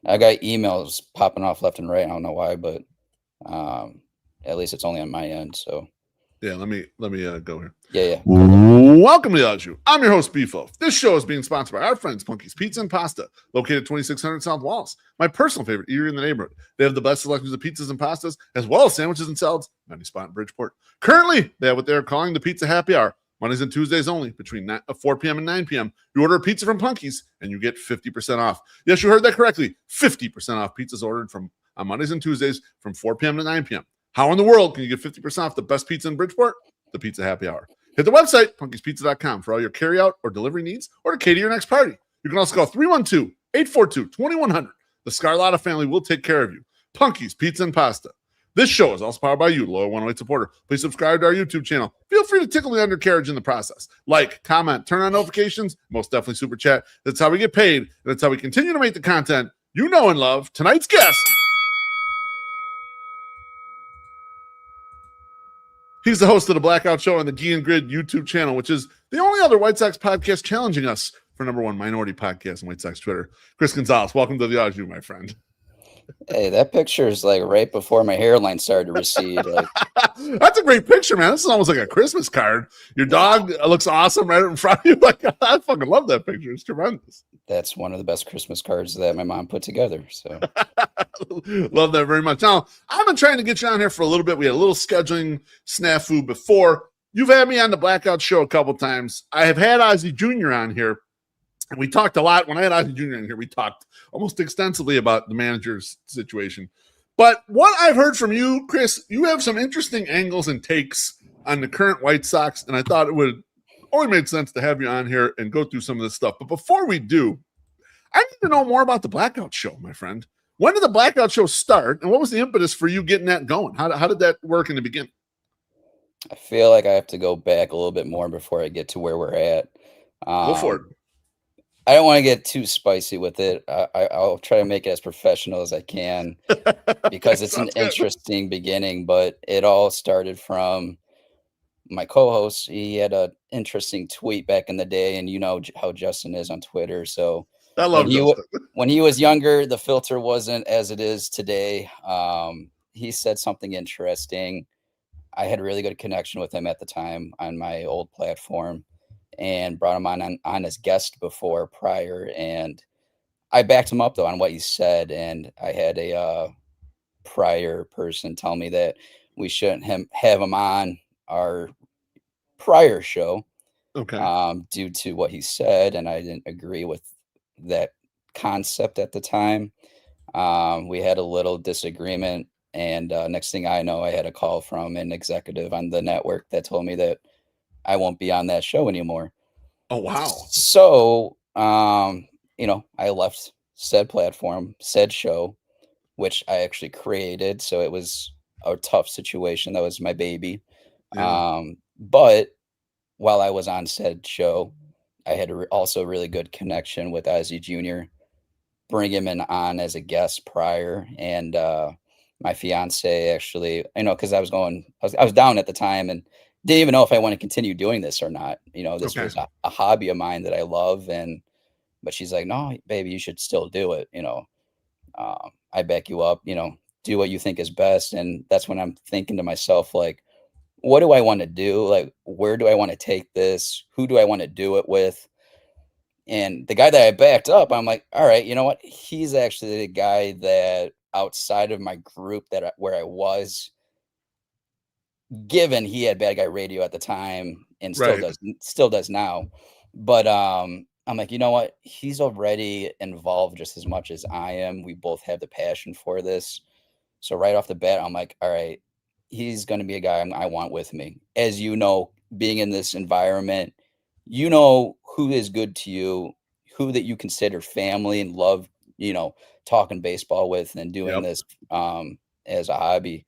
I got emails popping off left and right. I don't know why, but at least it's only on my end. So Yeah, let me go here. yeah, go. Welcome to the Odd Shoe. I'm your host, Beefo. This show is being sponsored by our friends Punky's Pizza and Pasta, located at 2600 South Wallace. My personal favorite eatery in the neighborhood. They have the best selections of pizzas and pastas, as well as sandwiches and salads. Any spot in Bridgeport. Currently, they have what they're calling the Pizza Happy Hour. Mondays and Tuesdays only, between 4 p.m. and 9 p.m. You order a pizza from Punky's, and you get 50% off. Yes, you heard that correctly. 50% off pizzas ordered from on Mondays and Tuesdays from 4 p.m. to 9 p.m. How in the world can you get 50% off the best pizza in Bridgeport? The Pizza Happy Hour. Hit the website, punkyspizza.com, for all your carryout or delivery needs, or to cater your next party. You can also call 312-842-2100. The Scarlotta family will take care of you. Punky's Pizza and Pasta. This show is also powered by you, loyal 108 supporter. Please subscribe to our YouTube channel. Feel free to tickle the undercarriage in the process. Like, comment, turn on notifications, most definitely super chat. That's how we get paid, and that's how we continue to make the content you know and love. Tonight's guest, he's the host of the Blackout Show on the Gee and Grid YouTube channel, which is the only other White Sox podcast challenging us for #1 minority podcast on White Sox Twitter. Chris Gonzalez, welcome to the Odd Shoe, my friend. Hey, that picture is like right before my hairline started to recede. Like, that's a great picture, man. This is almost like a Christmas card. Your dog looks awesome right in front of you. Like, I fucking love that picture. It's tremendous. That's one of the best Christmas cards that my mom put together. So love that very much. Now, I've been trying to get you on here for a little bit. We had a little scheduling snafu before. You've had me on the Blackout Show a couple times. I have had Ozzie Jr. on here. And we talked a lot. When I had Ozzie Jr. in here, we talked almost extensively about the manager's situation. But what I've heard from you, Chris, you have some interesting angles and takes on the current White Sox, and I thought it would only make sense to have you on here and go through some of this stuff. But before we do, I need to know more about the Blackout Show, my friend. When did the Blackout Show start, and what was the impetus for you getting that going? How did that work in the beginning? I feel like I have to go back a little bit more before I get to where we're at. Go for it. I don't want to get too spicy with it. I'll try to make it as professional as I can because it's an interesting beginning, but it all started from my co-host. He had an interesting tweet back in the day, and you know how Justin is on Twitter. So I love Justin. When he was younger, the filter wasn't as it is today. He said something interesting. I had a really good connection with him at the time on my old platform, and brought him on as guest prior. And I backed him up though on what he said. And I had a prior person tell me that we shouldn't have him on our prior show. Okay. Due to what he said. And I didn't agree with that concept at the time. We had a little disagreement. And next thing I know, I had a call from an executive on the network that told me that I won't be on that show anymore. Oh, wow. So, I left said platform, said show, which I actually created. So it was a tough situation. That was my baby. Yeah. But while I was on said show, I had also really good connection with Ozzie Jr., bring him on as a guest prior. And my fiance actually, because I was down at the time and didn't even know if I want to continue doing this or not. This was a hobby of mine that I love. But she's like, no, baby, you should still do it. I back you up, do what you think is best. And that's when I'm thinking to myself, like, what do I want to do? Like, where do I want to take this? Who do I want to do it with? And the guy that I backed up, I'm like, all right, you know what? He's actually the guy that outside of my group where I was, given he had Bad Guy Radio at the time and still does now. But I'm like, you know what? He's already involved just as much as I am. We both have the passion for this. So right off the bat, I'm like, all right, he's going to be a guy I want with me. As you know, being in this environment, you know who is good to you, who that you consider family and love, talking baseball with and doing this as a hobby.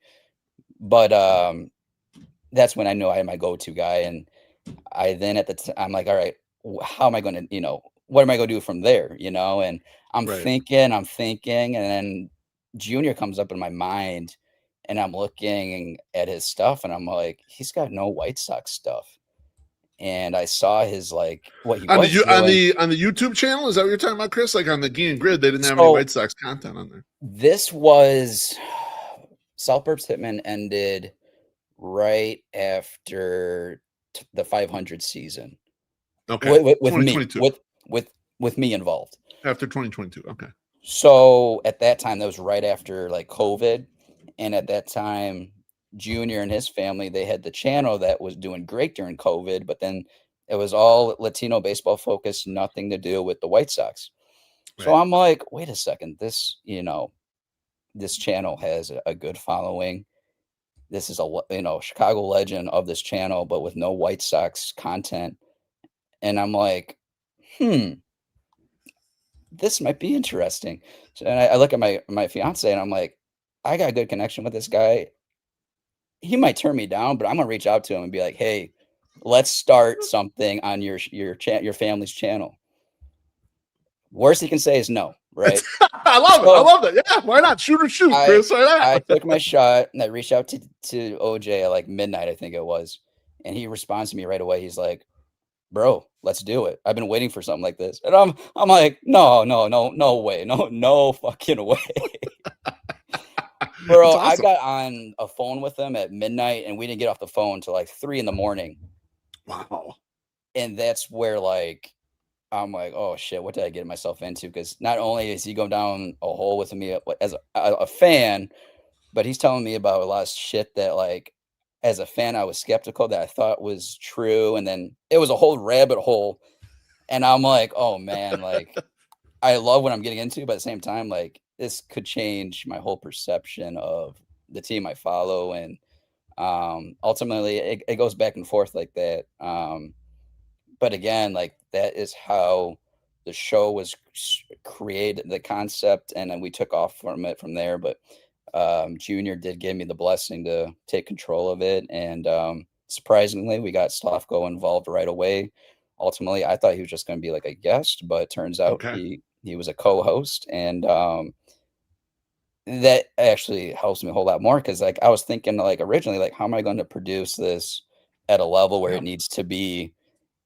But that's when I know I had my go-to guy. And I then I'm like, all right, how am I going to, what am I going to do from there? And I'm thinking, and then Junior comes up in my mind and I'm looking at his stuff and I'm like, he's got no White Sox stuff. and I saw his like what he On the was you doing. on the YouTube channel, is that what you're talking about, Chris? Like on the Gean Grid, they didn't have any So White Sox content on there. this was South Burbs Hitman ended right after the 500 season Okay, with me 2022. with me involved. After 2022. Okay. So at that time, that was right after like COVID, and at that time, Junior and his family they had the channel that was doing great during COVID, but then it was all Latino baseball focused, nothing to do with the White Sox. So Right. I'm like, wait a second, this channel has a good following. This is Chicago legend of this channel, but with no White Sox content. And I'm like, hmm, this might be interesting. So, and I look at my fiance and I'm like, I got a good connection with this guy. He might turn me down, but I'm gonna reach out to him and be like, hey, let's start something on your family's channel. Worst he can say is no, right? I love it. I So love that. Yeah, why not? Shoot or shoot, I Chris. Why I not? took my shot and I reached out to OJ at like midnight, I think it was, and he responds to me right away. He's like, "Bro, let's do it. I've been waiting for something like this." And I'm like, "No, no, no, no way. No, no fucking way." It's Bro, I awesome. got on a phone with him at midnight and we didn't get off the phone till like 3 in the morning. Wow. And that's where like I'm like, "Oh shit, what did I get myself into?" Because not only is he going down a hole with me as a fan, but he's telling me about a lot of shit that like as a fan I was skeptical that I thought was true, and then it was a whole rabbit hole. And I'm like, "Oh man, like I love what I'm getting into, but at the same time, like this could change my whole perception of the team I follow." And ultimately it goes back and forth like that. But again, like that is how the show was created, the concept, and then we took off from it from there. But Junior did give me the blessing to take control of it, and surprisingly, we got Slavko involved right away. Ultimately, I thought he was just going to be like a guest, but it turns out Okay. he was a co-host, and that actually helps me a whole lot more because like I was thinking like originally like how am I going to produce this at a level where Yeah. it needs to be,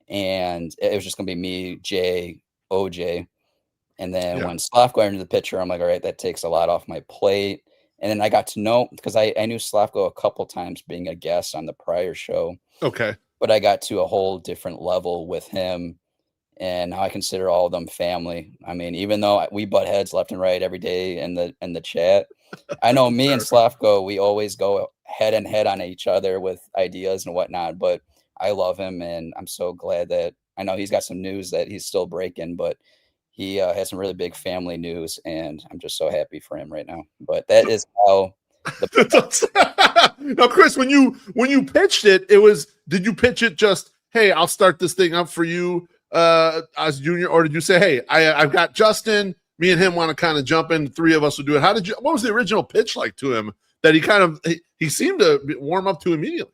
and it was just gonna be me, Jay, OJ, and then Yeah. when Slavko entered the picture, I'm like, "All right, that takes a lot off my plate." And then I got to know because I knew Slavko a couple times being a guest on the prior show, Okay. but I got to a whole different level with him, and now I consider all of them family. I mean, even though we butt heads left and right every day in the chat, I know me and Fair. Slavko, we always go head and head on each other with ideas and whatnot, but I love him, and I'm so glad that I know he's got some news that he's still breaking, but he has some really big family news, and I'm just so happy for him right now. But that is how the Now, Chris, when you pitched it, did you pitch it just, hey, I'll start this thing up for you as junior, or did you say, hey, I've got Justin, me and him want to kind of jump in, the three of us will do it? What was the original pitch like to him that he seemed to warm up to immediately?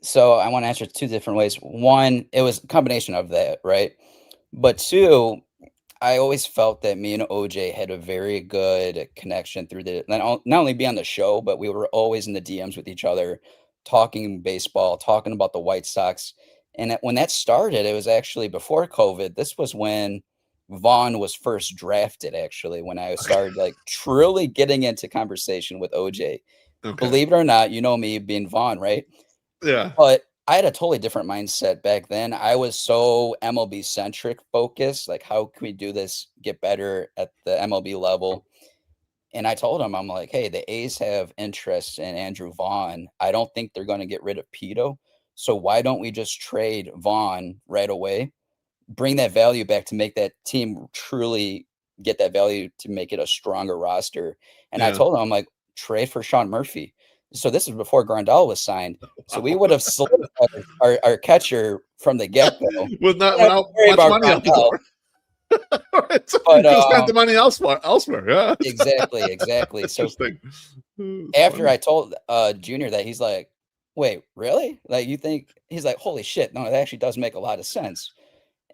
so I want to answer two different ways. One, it was a combination of that, right? But two, I always felt that me and OJ had a very good connection through the not only be on the show, but we were always in the DMs with each other, talking baseball, talking about the White Sox. And when that started, it was actually before COVID. This was when Vaughn was first drafted, actually, when I started like truly getting into conversation with OJ. Okay. Believe it or not, you know me being Vaughn, right? Yeah. But I had a totally different mindset back then. I was so MLB centric focused, like how can we do this, get better at the MLB level? And I told him, I'm like, hey, the A's have interest in Andrew Vaughn. I don't think they're going to get rid of Pito. So why don't we just trade Vaughn right away? Bring that value back to make that team truly get that value to make it a stronger roster. And I Yeah. told him, I'm like, trade for Sean Murphy. So this is before Grandal was signed. So we Wow. would have solidified our catcher from the get go. With We not don't have to without worry much about money out the Grandal. door. So you But could have spent the money elsewhere. Yeah. exactly, exactly. So Interesting. It's after funny. I told Junior that, he's like, wait, really? Like you think he's like, holy shit, no, that actually does make a lot of sense.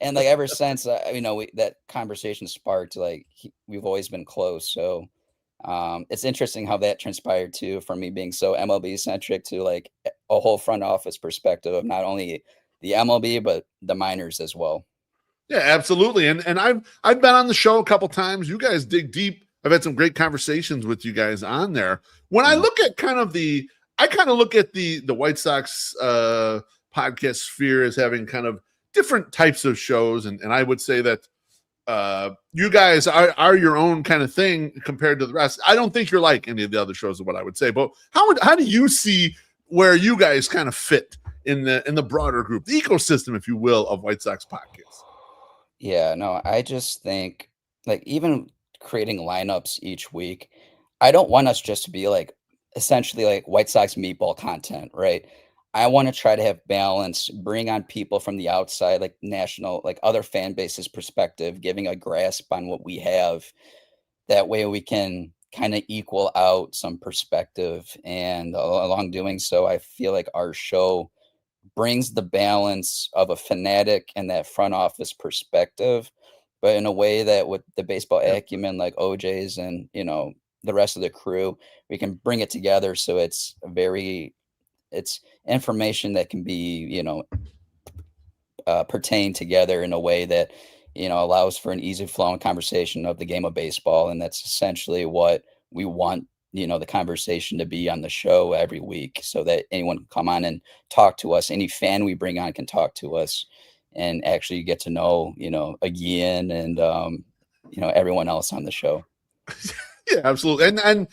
And like ever since, that conversation sparked, like we've always been close. So it's interesting how that transpired too, from me being so MLB centric to like a whole front office perspective of not only the MLB but the minors as well. Yeah, absolutely. And I've been on the show a couple times. You guys dig deep. I've had some great conversations with you guys on there. When I Mhm. look at I kind of look at the White Sox podcast sphere as having kind of different types of shows, and I would say that you guys are your own kind of thing compared to the rest. I don't think you're like any of the other shows, is what I would say. But how do you see where you guys kind of fit in the broader group, the ecosystem, if you will, of White Sox podcasts? Yeah, no, I just think like even creating lineups each week, I don't want us just to be like essentially like White Sox meatball content, right? I want to try to have balance, bring on people from the outside, like national, like other fan bases perspective, giving a grasp on what we have. That way we can kind of equal out some perspective. And along doing so, I feel like our show brings the balance of a fanatic and that front office perspective, but in a way that with the baseball Yeah. acumen like OJ's and the rest of the crew, we can bring it together so it's information that can be pertain together in a way that allows for an easy flowing conversation of the game of baseball, and that's essentially what we want the conversation to be on the show every week, so that anyone can come on and talk to us. Any fan we bring on can talk to us and actually get to know again and everyone else on the show. Yeah, absolutely. And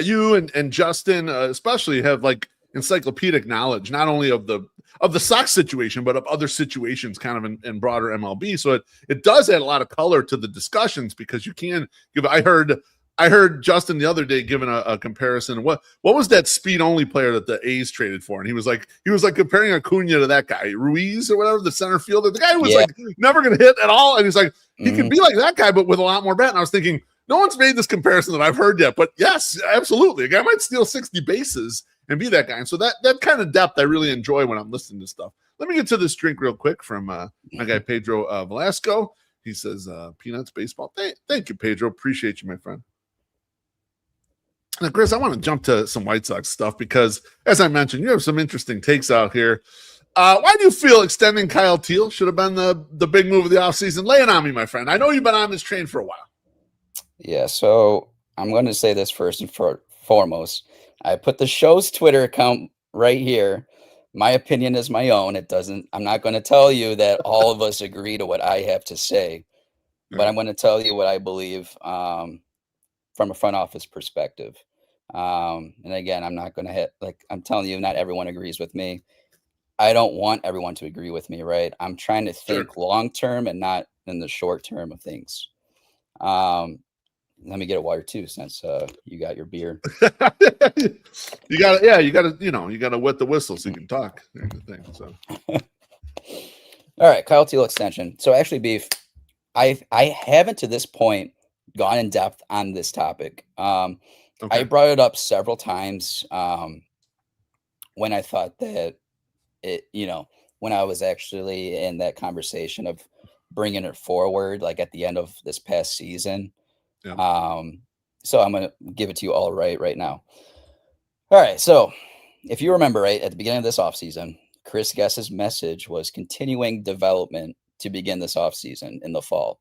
you and Justin especially have like encyclopedic knowledge, not only of the Sox situation, but of other situations kind of in broader MLB. So it does add a lot of color to the discussions because you can give. I heard Justin the other day giving a comparison. What was that speed only player that the A's traded for? And he was like comparing Acuna to that guy, Ruiz or whatever, the center fielder. The guy was Yeah. like never gonna hit at all. And he's like, he could Mhm. be like that guy, but with a lot more bat. And I was thinking, no one's made this comparison that I've heard yet, but yes, absolutely. A guy might steal 60 bases and be that guy. And so that kind of depth I really enjoy when I'm listening to stuff. Let me get to this drink real quick from my guy Pedro Velasco. He says, peanuts, baseball. Thank you, Pedro. Appreciate you, my friend. Now, Chris, I want to jump to some White Sox stuff because, as I mentioned, you have some interesting takes out here. Why do you feel extending Kyle Teel should have been the big move of the offseason? Lay it on me, my friend. I know you've been on this train for a while. Yeah, so I'm going to say this first and foremost. I put the show's Twitter account right here. My opinion is my own. I'm not going to tell you that all of us agree to what I have to say, but Right. I'm going to tell you what I believe from a front office perspective. And again, I'm not going to I'm telling you, not everyone agrees with me. I don't want everyone to agree with me, right? I'm trying to Sure. think long term and not in the short term of things. Um, Let me get a water too, since you got your beer. you gotta wet the whistle so you can talk. There's the thing. So All right, Kyle Teel extension. So actually, Beef, I haven't to this point gone in depth on this topic. I okay. brought it up several times when I thought that when I was actually in that conversation of bringing it forward, like at the end of this past season. Yeah. So I'm gonna give it to you all right now. All right, so if you remember, right at the beginning of this offseason, Chris Guess's message was continuing development to begin this offseason in the fall.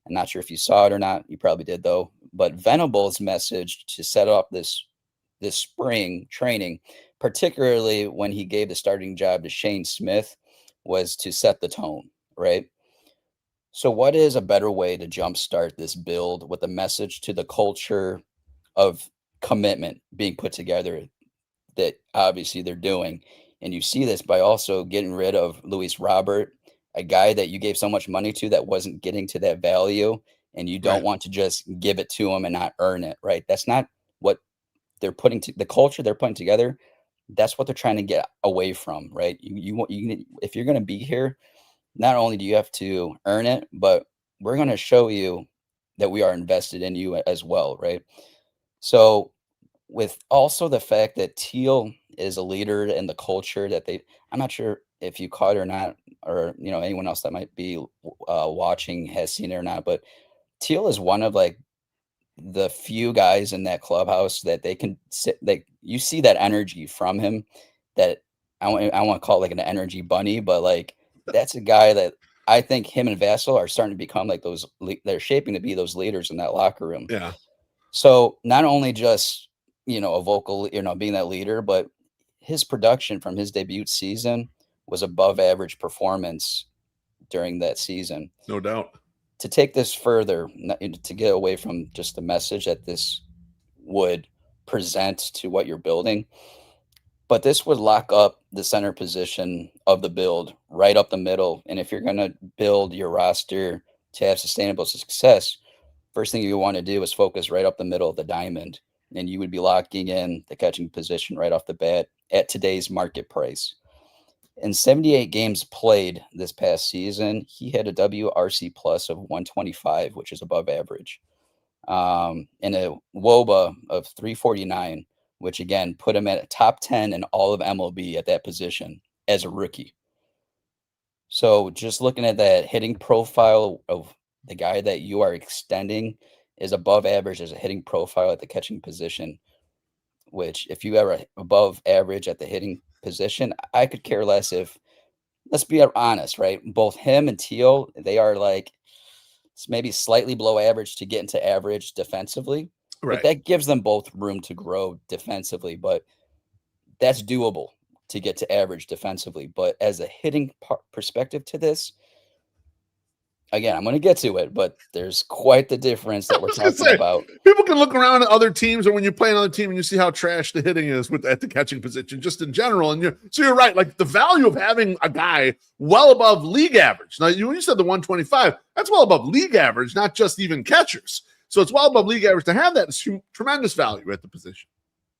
I'm not sure if you saw it or not. You probably did though. But Venable's message to set up this spring training, particularly when he gave the starting job to Shane Smith, was to set the tone, right? So, what is a better way to jumpstart this build with a message to the culture of commitment being put together that obviously they're doing? And you see this by also getting rid of Luis Robert, a guy that you gave so much money to that wasn't getting to that value, and you don't Right. want to just give it to him and not earn it, right? That's not what they're putting to the culture they're putting together. That's what they're trying to get away from, right? If you're going to be here, not only do you have to earn it, but we're going to show you that we are invested in you as well, right? So, with also the fact that Teal is a leader in the culture that I'm not sure if you caught it or not, or anyone else that might be watching has seen it or not, but Teal is one of like the few guys in that clubhouse that they can sit, like you see that energy from him that I want to call it like an energy bunny, but like that's a guy that I think him and Vassell are starting to become like they're shaping to be those leaders in that locker room. Yeah, So not only just, a vocal, being that leader, but his production from his debut season was above average performance during that season. no doubt. To take this further, to get away from just the message that this would present to what you're building, but this would lock up the center position of the build right up the middle. And if you're going to build your roster to have sustainable success, first thing you want to do is focus right up the middle of the diamond. And you would be locking in the catching position right off the bat at today's market price. In 78 games played this past season, he had a WRC plus of 125, which is above average, and a WOBA of 349, which again put him at top 10 in all of MLB at that position as a rookie. So just looking at that hitting profile of the guy that you are extending is above average as a hitting profile at the catching position, which if you ever above average at the hitting position, I could care less if, let's be honest, right? Both him and Teel, they are like maybe slightly below average to get into average defensively, but Right. that gives them both room to grow defensively. But that's doable to get to average defensively. But as a hitting perspective to this, again, I'm going to get to it, but there's quite the difference I that we're was gonna talking say, about. people can look around at other teams, or when you play another team and you see how trash the hitting is at the catching position, just in general. And you're right. Like the value of having a guy well above league average. Now, you said the 125, that's well above league average, not just even catchers. So it's well above league average to have that. It's tremendous value at the position.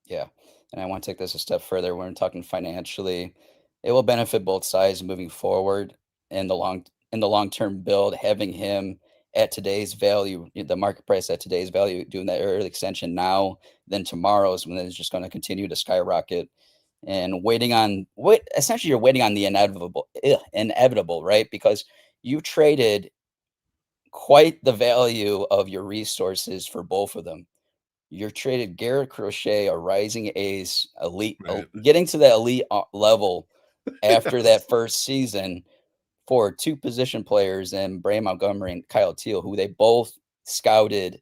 Yeah. And I want to take this a step further. When we're talking financially, it will benefit both sides moving forward in the long-term build, having him at today's value, the market price at today's value, doing that early extension now, then tomorrow's when it's just going to continue to skyrocket. And essentially you're waiting on the inevitable, right? Because you traded quite the value of your resources for both of them. You're traded Garrett Crochet, a rising ace, elite, Right. getting to that elite level after Yes. that first season for two position players in Bray Montgomery and Kyle Teel, who they both scouted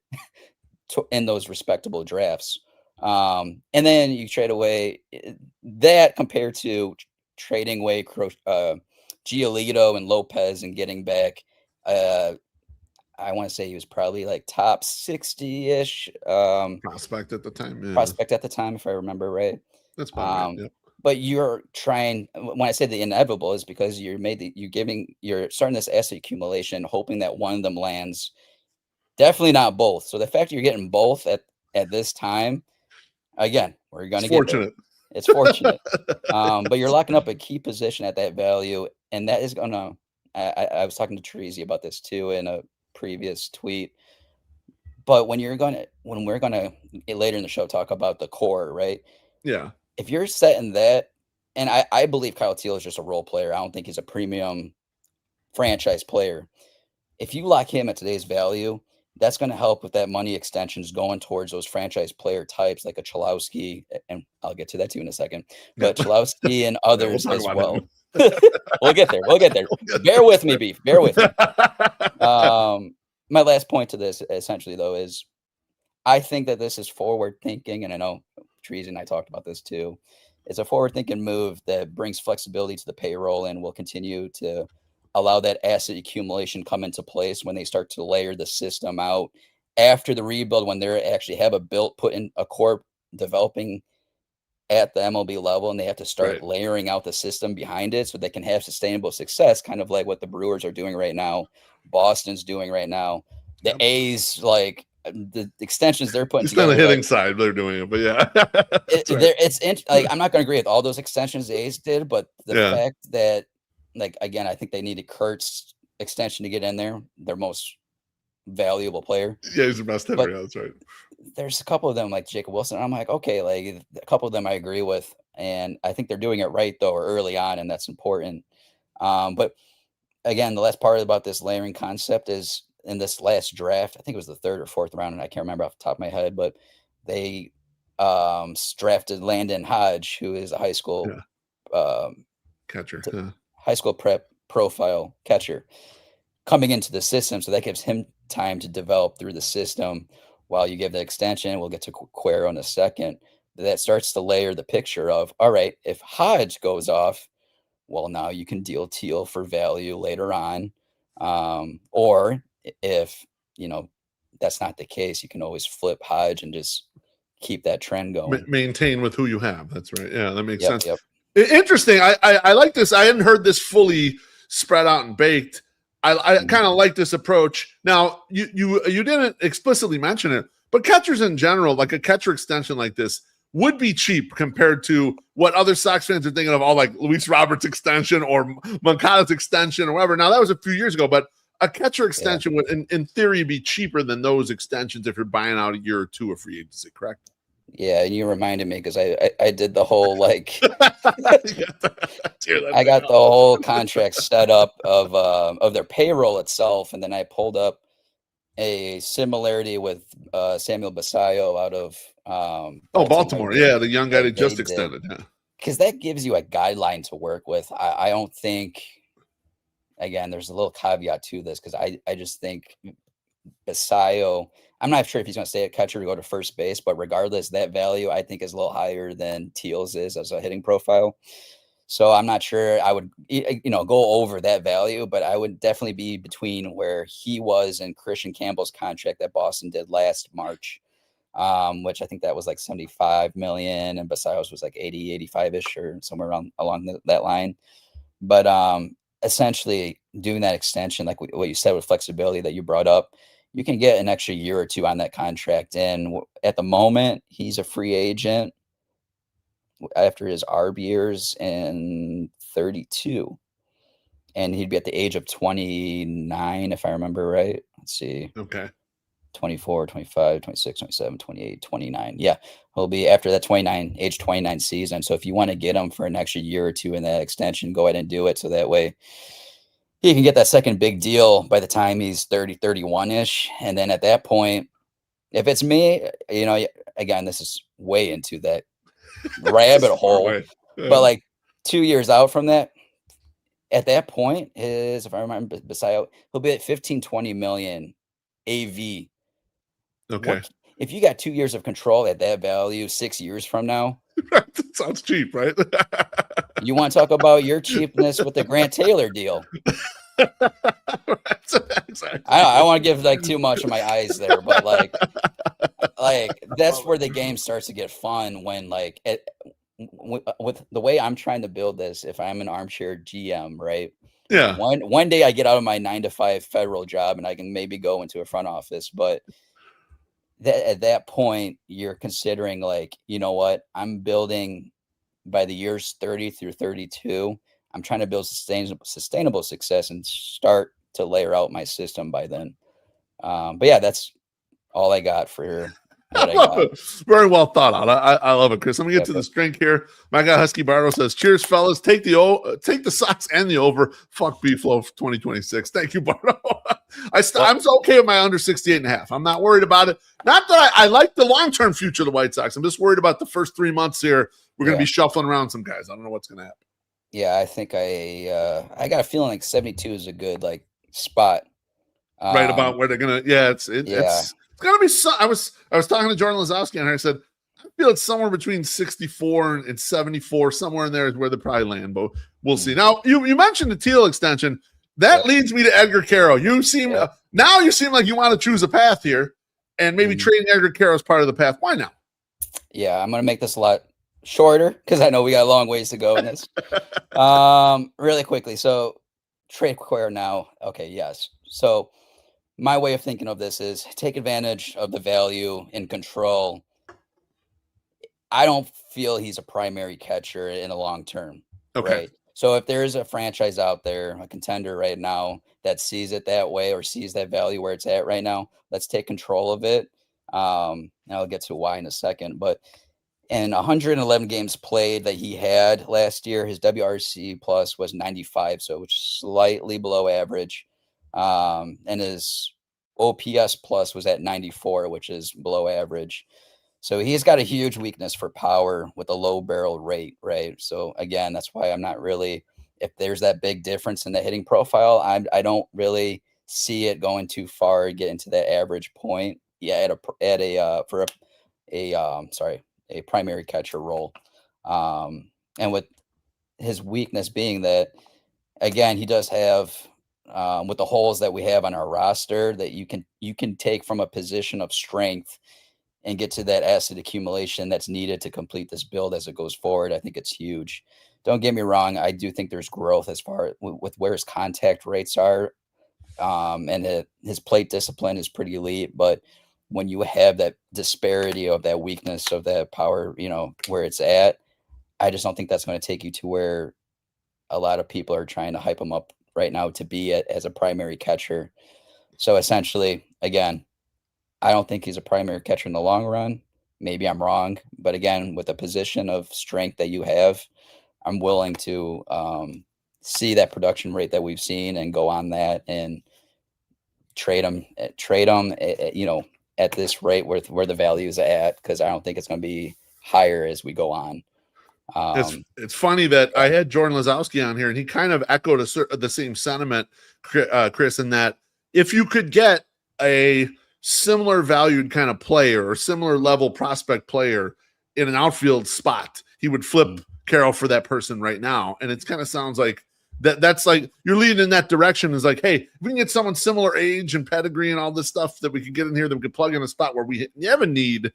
in those respectable drafts. And then you trade away that compared to trading away Giolito and Lopez and getting back. I want to say he was probably like top 60-ish Prospect at the time. Yeah. prospect at the time, if I remember right. That's about right. Um, Yep. but you're trying. When I say the inevitable, is because you're starting this asset accumulation, hoping that one of them lands. Definitely not both. So the fact you're getting both at this time, again, we're going It's to get there. fortunate. It's fortunate, but you're locking up a key position at that value, and that is gonna. I was talking to Teresi about this too in a previous tweet. But when we're gonna later in the show talk about the core, right? Yeah. If you're setting that, and I believe Kyle Teel is just a role player. I don't think he's a premium franchise player. If you lock him at today's value, that's going to help with that money extensions going towards those franchise player types like a Chalowski, and I'll get to that too in a second. But Yep. Chalowski and Yeah, we'll others talk as about well. him. We'll get there. We'll get there. Bear with me, Beef. Bear with me. My last point to this, essentially, though, is I think that this is forward thinking, and I know Trees and I talked about this too. It's a forward thinking move that brings flexibility to the payroll and will continue to allow that asset accumulation come into place when they start to layer the system out after the rebuild, when they actually have put in a core developing at the MLB level, and they have to start Right. layering out the system behind it so they can have sustainable success, kind of like what the Brewers are doing right now, Boston's doing right now, the Yep. A's, like the extensions they're putting Just on the together, hitting like side, they're doing it, but yeah. That's right. like I'm not going to agree with all those extensions the A's did, but the Yeah. fact that, like, again, I think they needed Kurt's extension to get in there, their most valuable player. Yeah, he's the best hitter. But Yeah, that's right. there's a couple of them like Jacob Wilson. I'm like, okay, like a couple of them I agree with, and I think they're doing it right though, early on, and that's important. But again, the last part about this layering concept is in this last draft, I think it was the third or fourth round, and I can't remember off the top of my head, but they drafted Landon Hodge, who is a high school Yeah. catcher. high school prep profile catcher coming into the system. So that gives him time to develop through the system while you give the extension. We'll get to Cuero in a second. That starts to layer the picture of, all right, if Hodge goes off, well, now you can deal Teel for value later on. Or if, that's not the case, you can always flip Hodge and just keep that trend going. Maintain with who you have. That's right. Yeah, that makes sense. Yep. Interesting. I like this. I hadn't heard this fully spread out and baked. I kind of like this approach. Now, you didn't explicitly mention it, but catchers in general, like a catcher extension like this, would be cheap compared to what other Sox fans are thinking of, all like Luis Roberts extension or Moncada's extension or whatever. Now, that was a few years ago, but a catcher extension would, in theory, be cheaper than those extensions if you're buying out a year or two of free agency, correct? Yeah, you reminded me because I did the whole like I got the whole contract set up of their payroll itself, and then I pulled up a similarity with Samuel Basallo out of Baltimore. Yeah, the young guy that just extended. Yeah, because that gives you a guideline to work with. I don't think. Again, there's a little caveat to this because I just think Basallo, I'm not sure if he's going to stay at catcher or go to first base, but regardless, that value I think is a little higher than Teal's is as a hitting profile. So I'm not sure I would, go over that value, but I would definitely be between where he was and Christian Campbell's contract that Boston did last March, which I think that was like 75 million and Basallo's was like 80, 85-ish or somewhere along that line. But essentially doing that extension, like what you said with flexibility that you brought up, you can get an extra year or two on that contract. And at the moment, he's a free agent after his ARB years in 32. And he'd be at the age of 29, if I remember right. Let's see. Okay. 24, 25, 26, 27, 28, 29. Yeah, he'll be after that age 29 season. So if you want to get him for an extra year or two in that extension, go ahead and do it. So that way he can get that second big deal by the time he's 30, 31-ish. And then at that point, if it's me, again, this is way into that rabbit hole, but like 2 years out from that, at that point, if I remember Basallo, he'll be at 15, 20 million AV. Okay. If you got 2 years of control at that value 6 years from now, that sounds cheap, right? You want to talk about your cheapness with the Grant Taylor deal? Exactly. I don't want to give like too much of my eyes there, but like that's where the game starts to get fun when with the way I'm trying to build this. If I'm an armchair GM, right? Yeah. One day I get out of my 9-to-5 federal job and I can maybe go into a front office, but at that point you're considering like, you know what, I'm building by the years 30 through 32. I'm trying to build sustainable success and start to layer out my system by then. But yeah, that's all I got for what I got. Very well thought out. I love it, Chris. Let me get to this drink here. My guy Husky Bardo says, "Cheers, fellas. Take the Sox and the over. Fuck B-Flow 2026." Thank you, Bardo. I'm okay with my under 68.5. I'm not worried about it. Not that I like the long-term future of the White Sox. I'm just worried about the first 3 months here. We're going to be shuffling around some guys. I don't know what's going to happen. Yeah, I think I got a feeling like 72 is a good like spot. Right about where they're gonna. Yeah, it's gonna be. I was talking to Jordan Lazowski and I said I feel it's somewhere between 64 and 74, somewhere in there is where they probably land. But we'll see. Now you mentioned the Teel extension. That leads me to Edgar Caro. You seem now you seem like you want to choose a path here, and maybe trading Edgar Caro as part of the path. Why now? Yeah, I'm gonna make this a lot shorter because I know we got a long ways to go in this. Really quickly. So trade Cuero now. Okay, yes. So my way of thinking of this is take advantage of the value and control. I don't feel he's a primary catcher in the long term. Okay. Right? So if there's a franchise out there, a contender right now that sees it that way or sees that value where it's at right now, let's take control of it. And I'll get to why in a second. But in 111 games played that he had last year, his WRC plus was 95, so which is slightly below average. And his OPS plus was at 94, which is below average. So he's got a huge weakness for power with a low barrel rate, right? So again, that's why I'm not really, if there's that big difference in the hitting profile, I don't really see it going too far, get into that average point. Yeah, at a for sorry, a primary catcher role. And with his weakness being that, again, he does have, with the holes that we have on our roster, that you can take from a position of strength and get to that asset accumulation that's needed to complete this build as it goes forward. I think it's huge. Don't get me wrong. I do think there's growth as far with where his contact rates are, and his plate discipline is pretty elite. But when you have that disparity of that weakness of that power, where it's at, I just don't think that's going to take you to where a lot of people are trying to hype him up right now to be as a primary catcher. So essentially, again, I don't think he's a primary catcher in the long run. Maybe I'm wrong, but again, with the position of strength that you have, I'm willing to see that production rate that we've seen and go on that and trade him, at this rate where the value is at, because I don't think it's going to be higher as we go on. It's funny that Yeah. I had Jordan Lazowski on here, and he kind of echoed the same sentiment, Chris, in that if you could get a similar valued kind of player or similar level prospect player in an outfield spot, he would flip Carroll for that person right now. And it kind of sounds like that's like you're leading in that direction. Is like, hey, if we can get someone similar age and pedigree and all this stuff that we can get in here that we could plug in a spot where we have a need.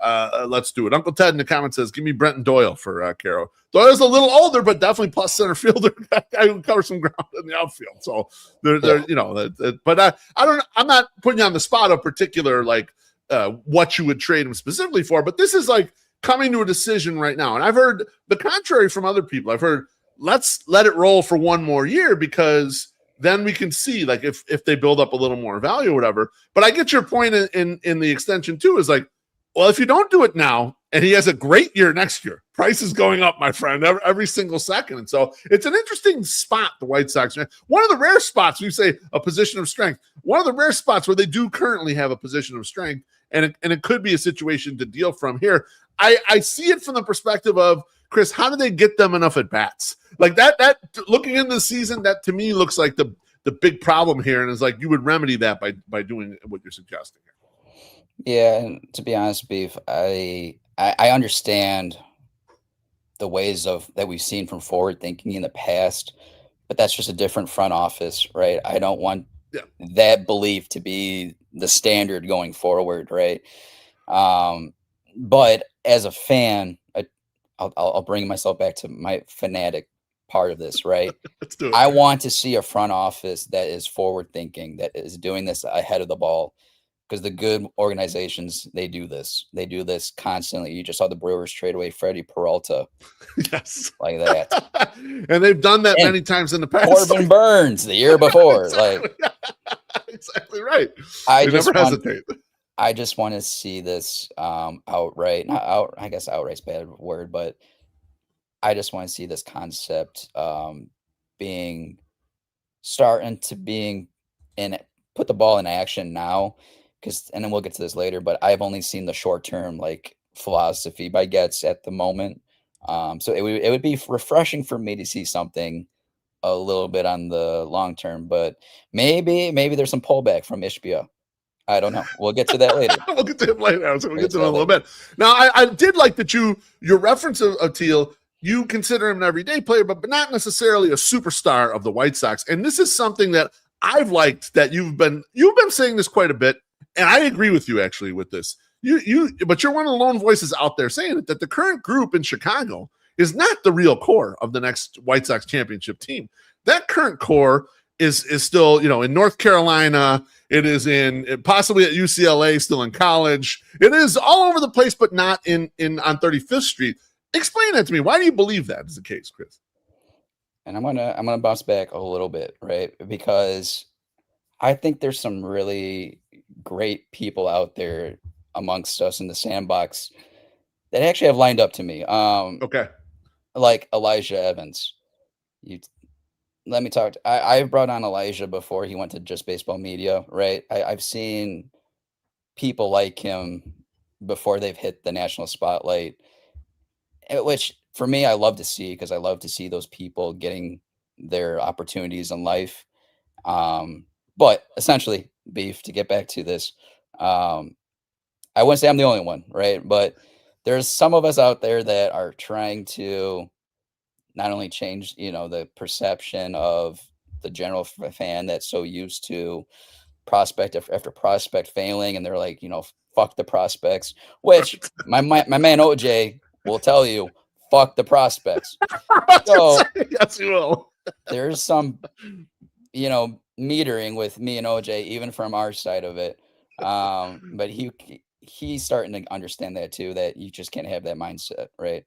Let's do it. Uncle Ted in the comments says, give me Brenton Doyle for Carroll. Doyle's a little older, but definitely plus center fielder. Guy who covers some ground in the outfield. So they're but I'm not putting you on the spot of particular, like what you would trade him specifically for, but this is like coming to a decision right now. And I've heard the contrary from other people. I've heard, let's let it roll for one more year, because then we can see like if they build up a little more value or whatever. But I get your point in the extension too, is like, well, if you don't do it now and he has a great year next year, price is going up, my friend, every single second. And so it's an interesting spot, the White Sox. One of the rare spots, we say a position of strength, one of the rare spots where they do currently have a position of strength, and it could be a situation to deal from here. I see it from the perspective of, Chris, how do they get them enough at bats? Like that looking into the season, that to me looks like the big problem here, and is like you would remedy that by doing what you're suggesting here. Yeah, and to be honest, Beef, I understand the ways of that we've seen from forward thinking in the past, but that's just a different front office, right? I don't want that belief to be the standard going forward, right? But as a fan, I'll bring myself back to my fanatic part of this, right? Let's do it. I want to see a front office that is forward thinking, that is doing this ahead of the ball. Because the good organizations, they do this. They do this constantly. You just saw the Brewers trade away Freddie Peralta. Yes. Like that. And they've done that many times in the past. Corbin Burns the year before. Exactly. Like exactly right. I never hesitate. I just want to see this outright. Not out, I guess outright's a bad word, but I just want to see this concept starting to being in put the ball in action now. And then we'll get to this later, but I've only seen the short term like philosophy by Getz at the moment. So it would be refreshing for me to see something a little bit on the long term, but maybe there's some pullback from Ishbia. I don't know. We'll get to that later. We'll get to him later. So we'll get to him in a little bit. Now, I did like that your reference of Teel, you consider him an everyday player, but not necessarily a superstar of the White Sox. And this is something that I've liked, that you've been saying this quite a bit. And I agree with you actually with this. But you're one of the lone voices out there saying it, that the current group in Chicago is not the real core of the next White Sox championship team. That current core is still, in North Carolina. It is in possibly at UCLA, still in college. It is all over the place, but not on 35th Street. Explain that to me. Why do you believe that is the case, Chris? And I'm gonna bounce back a little bit, right? Because I think there's some really great people out there amongst us in the sandbox that actually have lined up to me. Okay. Like Elijah Evans. Let me talk. I've brought on Elijah before he went to Just Baseball Media, right? I've seen people like him before they've hit the national spotlight, which for me, I love to see because I love to see those people getting their opportunities in life. Um, but essentially, beef to get back to this, um, I wouldn't say I'm the only one, right? But there's some of us out there that are trying to not only change, the perception of the general fan that's so used to prospect after prospect failing, and they're like, fuck the prospects, which Right. my man OJ will tell you, fuck the prospects. I was gonna say, So yes, you will. there's some, metering with me and OJ, even from our side of it. But he's starting to understand that too, that you just can't have that mindset, right?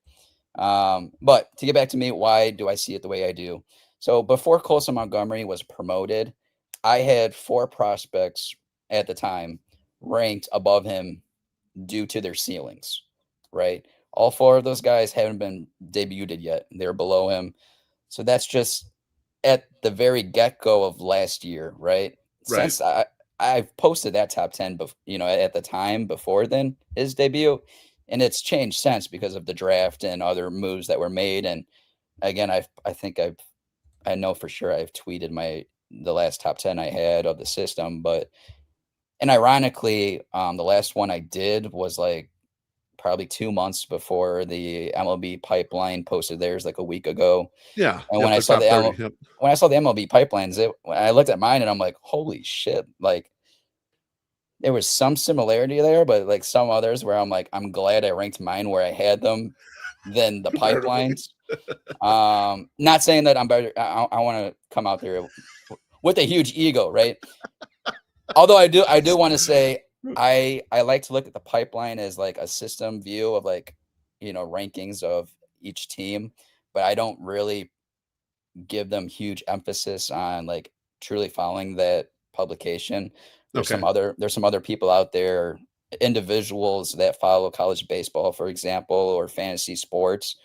But to get back to me, why do I see it the way I do? So before Colson Montgomery was promoted, I had four prospects at the time ranked above him due to their ceilings, right? All four of those guys haven't been debuted yet. They're below him. So that's just at the very get-go of last year, right? Right. Since I've posted that top 10, at the time before then his debut, and it's changed since because of the draft and other moves that were made. And again, I know for sure I've tweeted the last top 10 I had of the system, but and ironically, the last one I did was like probably 2 months before the MLB pipeline posted theirs like a week ago. Yeah. And Yep. The top 30. Yep. when I saw the MLB pipelines, when I looked at mine and I'm like, "Holy shit." Like, there was some similarity there, but, like, some others where I'm like, I'm glad I ranked mine where I had them than the Comparatively. pipelines. Not saying that I'm better. I wanna come out there with a huge ego, right? Although I do wanna say I like to look at the pipeline as, like, a system view of, like, rankings of each team, but I don't really give them huge emphasis on like truly following that publication. Okay. There's some other people out there, individuals that follow college baseball, for example, or fantasy sports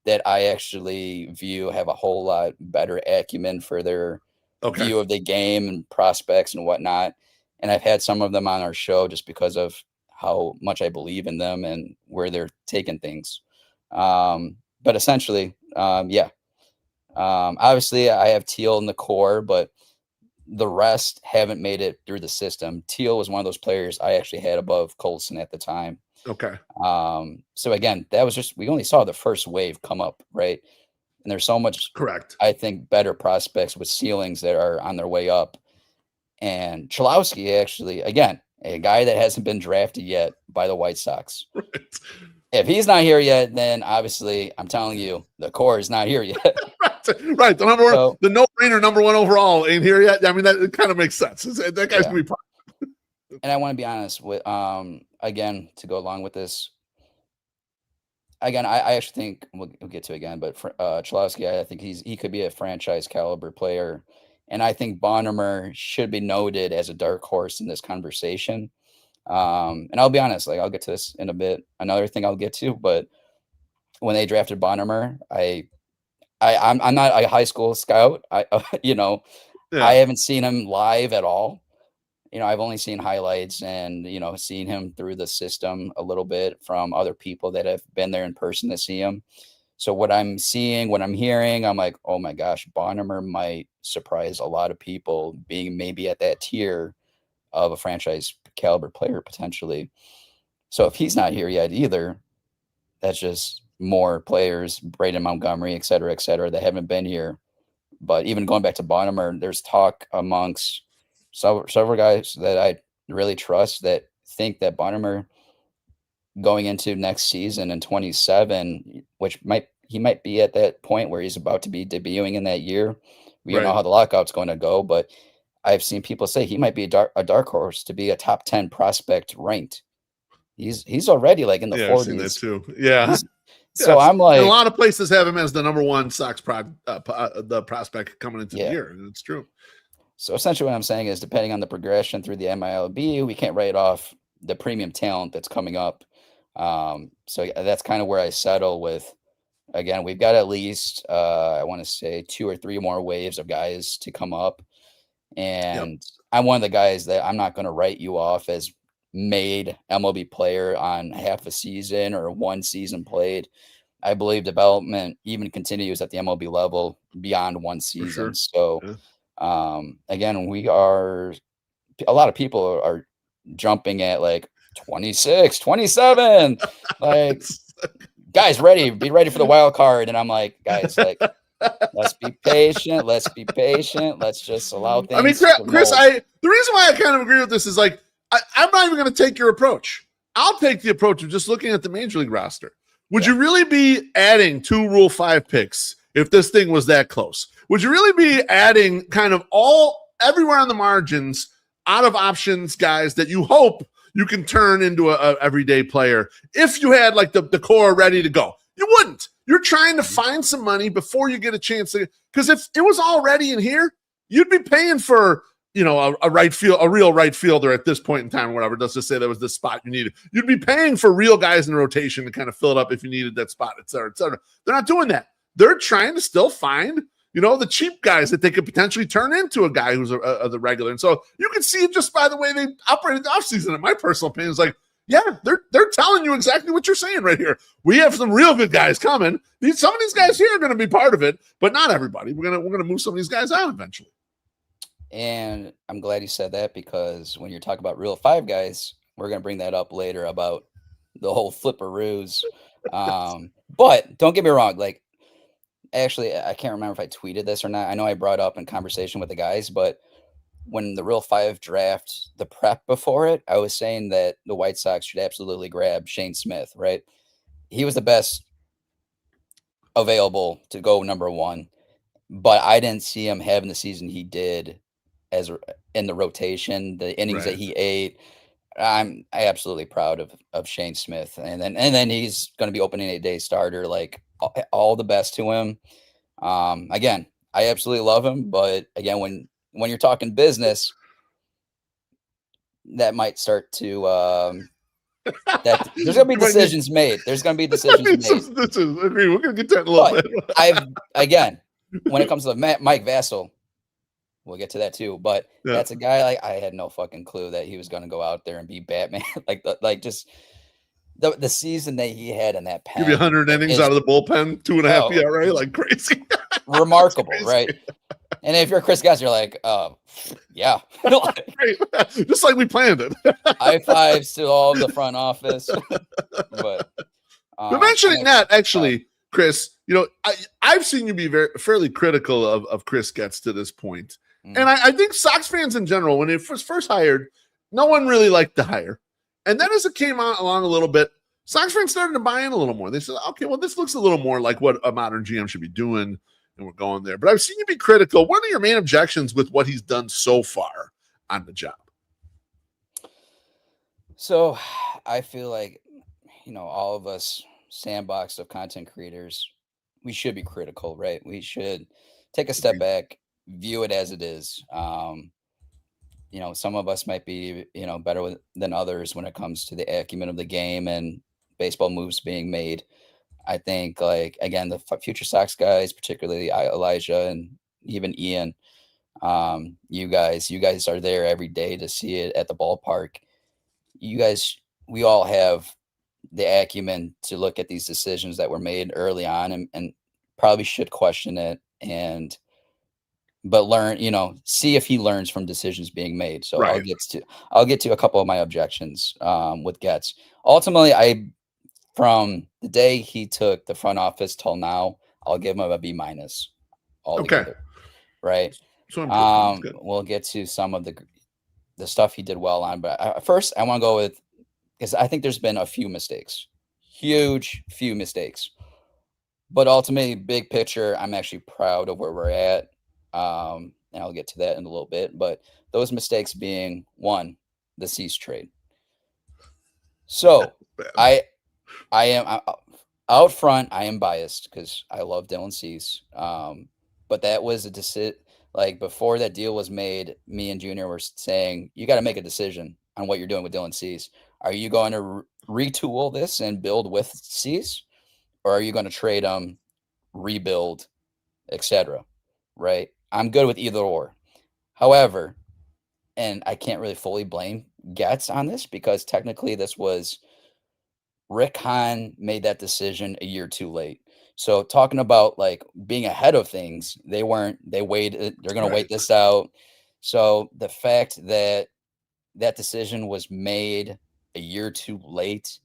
that I actually view have a whole lot better acumen for their Okay. view of the game and prospects and whatnot. And I've had some of them on our show just because of how much I believe in them and where they're taking things. But essentially, yeah, obviously, I have Teel in the core, but the rest haven't made it through the system. Teel was one of those players I actually had above Colson at the time. Okay. So again, that was just we only saw the first wave come up, right? And there's so much, Correct. I think, better prospects with ceilings that are on their way up. And Chalowski, actually, again, a guy that hasn't been drafted yet by the White Sox. Right. If he's not here yet, then obviously, I'm telling you, the core is not here yet. Right. The number one, So the no-brainer number one overall ain't here yet. I mean, that kind of makes sense. That guy's yeah. gonna be. And I want to be honest with, again, to go along with this, again, I actually think we'll get to it again, but for Chalowski, I think he could be a franchise caliber player, and I think Bonnemer should be noted as a dark horse in this conversation. And I'll be honest, like I'll get to this in a bit. Another thing I'll get to, but when they drafted Bonnemer, I'm not a high school scout. I Yeah. haven't seen him live at all. I've only seen highlights and, seen him through the system a little bit from other people that have been there in person to see him. So what I'm seeing, what I'm hearing, I'm like, oh my gosh, Bonnemer might surprise a lot of people being maybe at that tier of a franchise caliber player potentially. So if he's not here yet either, that's just more players, Braden Montgomery, et cetera, that haven't been here. But even going back to Bonnemer, there's talk amongst several guys that I really trust that think that Bonnemer going into next season in 27, which he might be at that point where he's about to be debuting in that year. We don't know Right. how the lockout's going to go, but I've seen people say he might be a dark horse to be a top 10 prospect ranked. He's already like in the Yeah. I've seen that 40s. too. Yeah. He's so Yes. I'm And a like, lot of places have him as the number one the prospect coming into the yeah. year, and it's true. So essentially, what I'm saying is, depending on the progression through the MILB, we can't write off the premium talent that's coming up. So yeah, that's kind of where I settle with. Again, we've got at least I want to say 2 or 3 more waves of guys to come up, Yep. and I'm one of the guys that I'm not going to write you off as made MLB player on half a season or one season played. I believe development even continues at the MLB level beyond one For season. sure. So, Yeah. again, we are a lot of people are jumping at like 26, 27, like guys ready, be ready for the wild card. And I'm like, guys, like, let's be patient. Let's be patient. Let's just allow I mean, things to Chris, mold. the reason why I kind of agree with this is like, I'm not even going to take your approach. I'll take the approach of just looking at the major league roster. Would Yeah. you really be adding 2 Rule 5 picks if this thing was that close? Would you really be adding kind of everywhere on the margins out of options guys that you hope you can turn into a everyday player if you had like the core ready to go? You wouldn't. You're trying to find some money before you get a chance to, because if it was already in here, you'd be paying for, you know, a real right fielder at this point in time, or whatever. Let's just say there was this spot you needed. You'd be paying for real guys in the rotation to kind of fill it up if you needed that spot, et cetera, et cetera. They're not doing that. They're trying to still find, you know, the cheap guys that they could potentially turn into a guy who's the regular. And so you can see just by the way they operated the offseason, in my personal opinion, is like, yeah, they're telling you exactly what you're saying right here. We have some real good guys coming. Some of these guys here are going to be part of it, but not everybody. We're gonna move some of these guys out eventually. And I'm glad you said that, because when you're talking about real 5 guys, we're going to bring that up later about the whole flipperoos. But don't get me wrong. Like, actually, I can't remember if I tweeted this or not. I know I brought up in conversation with the guys, but when the real 5 draft, the prep before it, I was saying that the White Sox should absolutely grab Shane Smith, right? He was the best available to go number 1, but I didn't see him having the season he did as in the rotation, the innings that he ate. I'm absolutely proud of Shane Smith, and then he's going to be opening a day starter. Like, all the best to him. Again, I absolutely love him, but again, when you're talking business, that might start to that there's going to be decisions made. There's going to be decisions made. Agree. We're going to get that in a little bit. Again, when it comes to Mike Vassell, we'll get to that too. But that's a guy, like, I had no fucking clue that he was going to go out there and be Batman. like just the season that he had in that pen. Give you 100 innings out of the bullpen, 2.5 ERA, like crazy. Remarkable, crazy. Right? And if you're Chris Guest, you're like, yeah. Just like we planned it. High fives to all of the front office. But mentioning that, actually, Chris, you know, I've seen you be fairly critical of Chris Getz to this point. And I think Sox fans in general, when it was first hired, no one really liked the hire. And then as it came along a little bit, Sox fans started to buy in a little more. They said, okay, well, this looks a little more like what a modern GM should be doing, and we're going there. But I've seen you be critical. What are your main objections with what he's done so far on the job? So I feel like, you know, all of us sandbox of content creators, we should be critical, right? We should take a step back, view it as it is. You know, some of us might be, you know, better than others when it comes to the acumen of the game and baseball moves being made. I think, like, again, the future Sox guys, particularly Elijah and even Ian, you guys are there every day to see it at the ballpark. You guys, we all have the acumen to look at these decisions that were made early on, and probably should question it, but learn, you know, see if he learns from decisions being made. So I'll get to a couple of my objections with Getz. Ultimately, from the day he took the front office till now, I'll give him a B- altogether. Okay. Right. So we'll get to some of the stuff he did well on, but first I want to go with, because I think there's been a few mistakes, huge few mistakes, but ultimately, big picture, I'm actually proud of where we're at. And I'll get to that in a little bit, but those mistakes being, one, the Cease trade. So I am out front. I am biased because I love Dylan Cease. But that was a decision. Like, before that deal was made, me and Junior were saying, you got to make a decision on what you're doing with Dylan Cease. Are you going to retool this and build with Cease, or are you going to trade him, rebuild, etc.? Right? I'm good with either or. However, and I can't really fully blame Getz on this because technically this was Rick Hahn made that decision a year too late. So talking about like being ahead of things, they weren't. They waited. They're going to wait Right. this out. So the fact that that decision was made a year too late,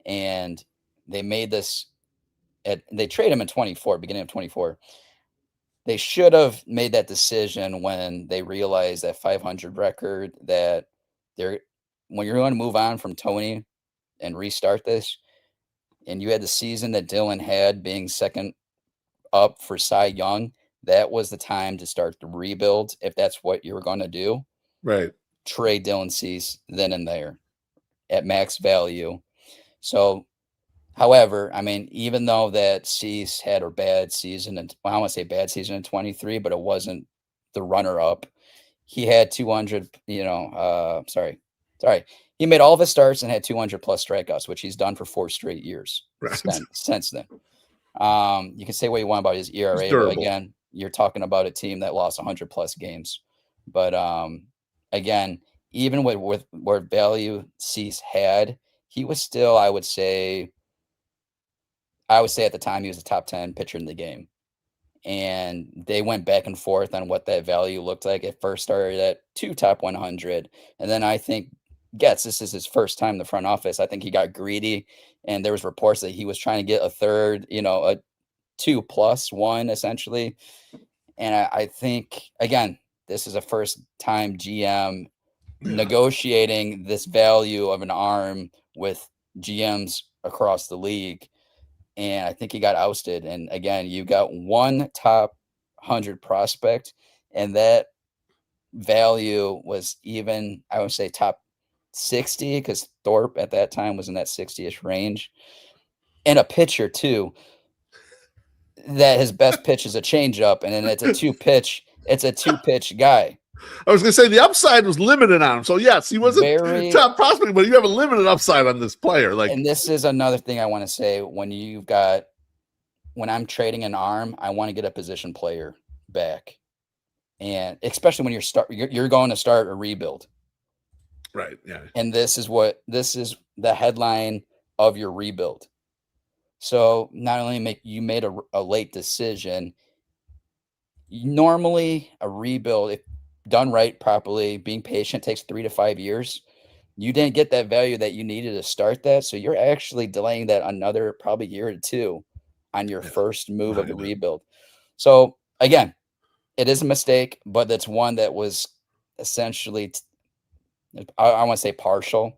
and they made this they trade him in 24, beginning of 24. They should have made that decision when they realized that 500 record that they're when you're going to move on from Tony and restart this, and you had the season that Dylan had being second up for Cy Young, that was the time to start the rebuild. If that's what you were going to do, Right. trade Dylan Cease then and there at max value. So, however, I mean, even though that Cease had a bad season, and well, I want to say bad season in 23, but it wasn't the runner up. He had 200, sorry. He made all of his starts and had 200 plus strikeouts, which he's done for 4 straight years Right. since then. You can say what you want about his It's ERA, but durable. again, you're talking about a team that lost 100 plus games. But again, even with where value Cease had, he was still, I would say at the time he was a top 10 pitcher in the game. And they went back and forth on what that value looked like. It first started at 2 top 100, and then I think this is his first time in the front office. I think he got greedy, and there was reports that he was trying to get a third, a 2+1 essentially. And I think again, this is a first time GM Yeah. negotiating this value of an arm with GMs across the league. And I think he got ousted. And again, you got one top 100 prospect, and that value was even, I would say, top 60 because Thorpe at that time was in that 60ish range. And a pitcher, too, that his best pitch is a changeup, and then it's a two pitch guy. I was going to say the upside was limited on him. So, yes, he was a Very, top prospect, but you have a limited upside on this player. Like, and this is another thing I want to say when I'm trading an arm, I want to get a position player back. And especially when you're going to start a rebuild. right. Yeah. And this is the headline of your rebuild. So not only you made a late decision, normally a rebuild, if done right properly, being patient takes 3 to 5 years. You didn't get that value that you needed to start that. So you're actually delaying that another probably year or two on your Yeah. first move of the Behind it. rebuild. So again, it is a mistake, but that's one that was essentially, I want to say partial,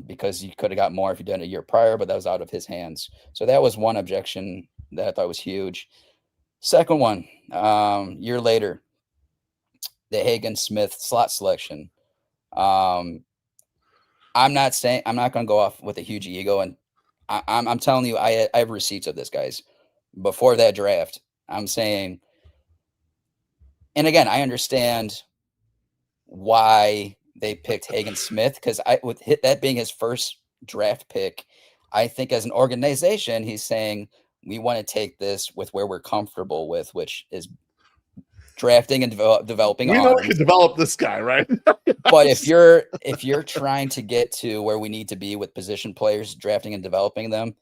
because you could have got more if you did it a year prior, but that was out of his hands. So that was one objection that I thought was huge. Second one, year later, the Hagen Smith slot selection. Um, I'm not going to go off with a huge ego, and I'm telling you, I have receipts of this, guys. Before that draft, I'm saying, and again, I understand why they picked Hagen Smith because with that being his first draft pick, I think as an organization, he's saying we want to take this with where we're comfortable with, which is drafting and developing We know we can arms. develop this guy, right? But if you're trying to get to where we need to be with position players, drafting and developing them,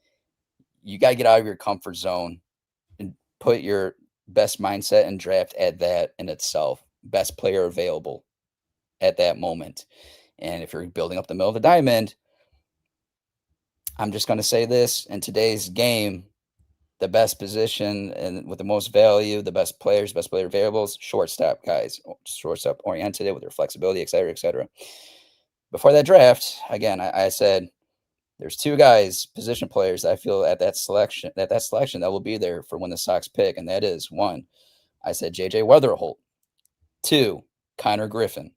you got to get out of your comfort zone and put your best mindset and draft at that in itself. Best player available at that moment. And if you're building up the middle of the diamond, I'm just going to say this in today's game, the best position and with the most value, the best players, best player variables, shortstop guys, shortstop oriented with their flexibility, et cetera, et cetera. Before that draft, again, I said there's two guys, position players, I feel at that selection that will be there for when the Sox pick, and that is one. I said JJ Weatherholt. Two, Connor Griffin.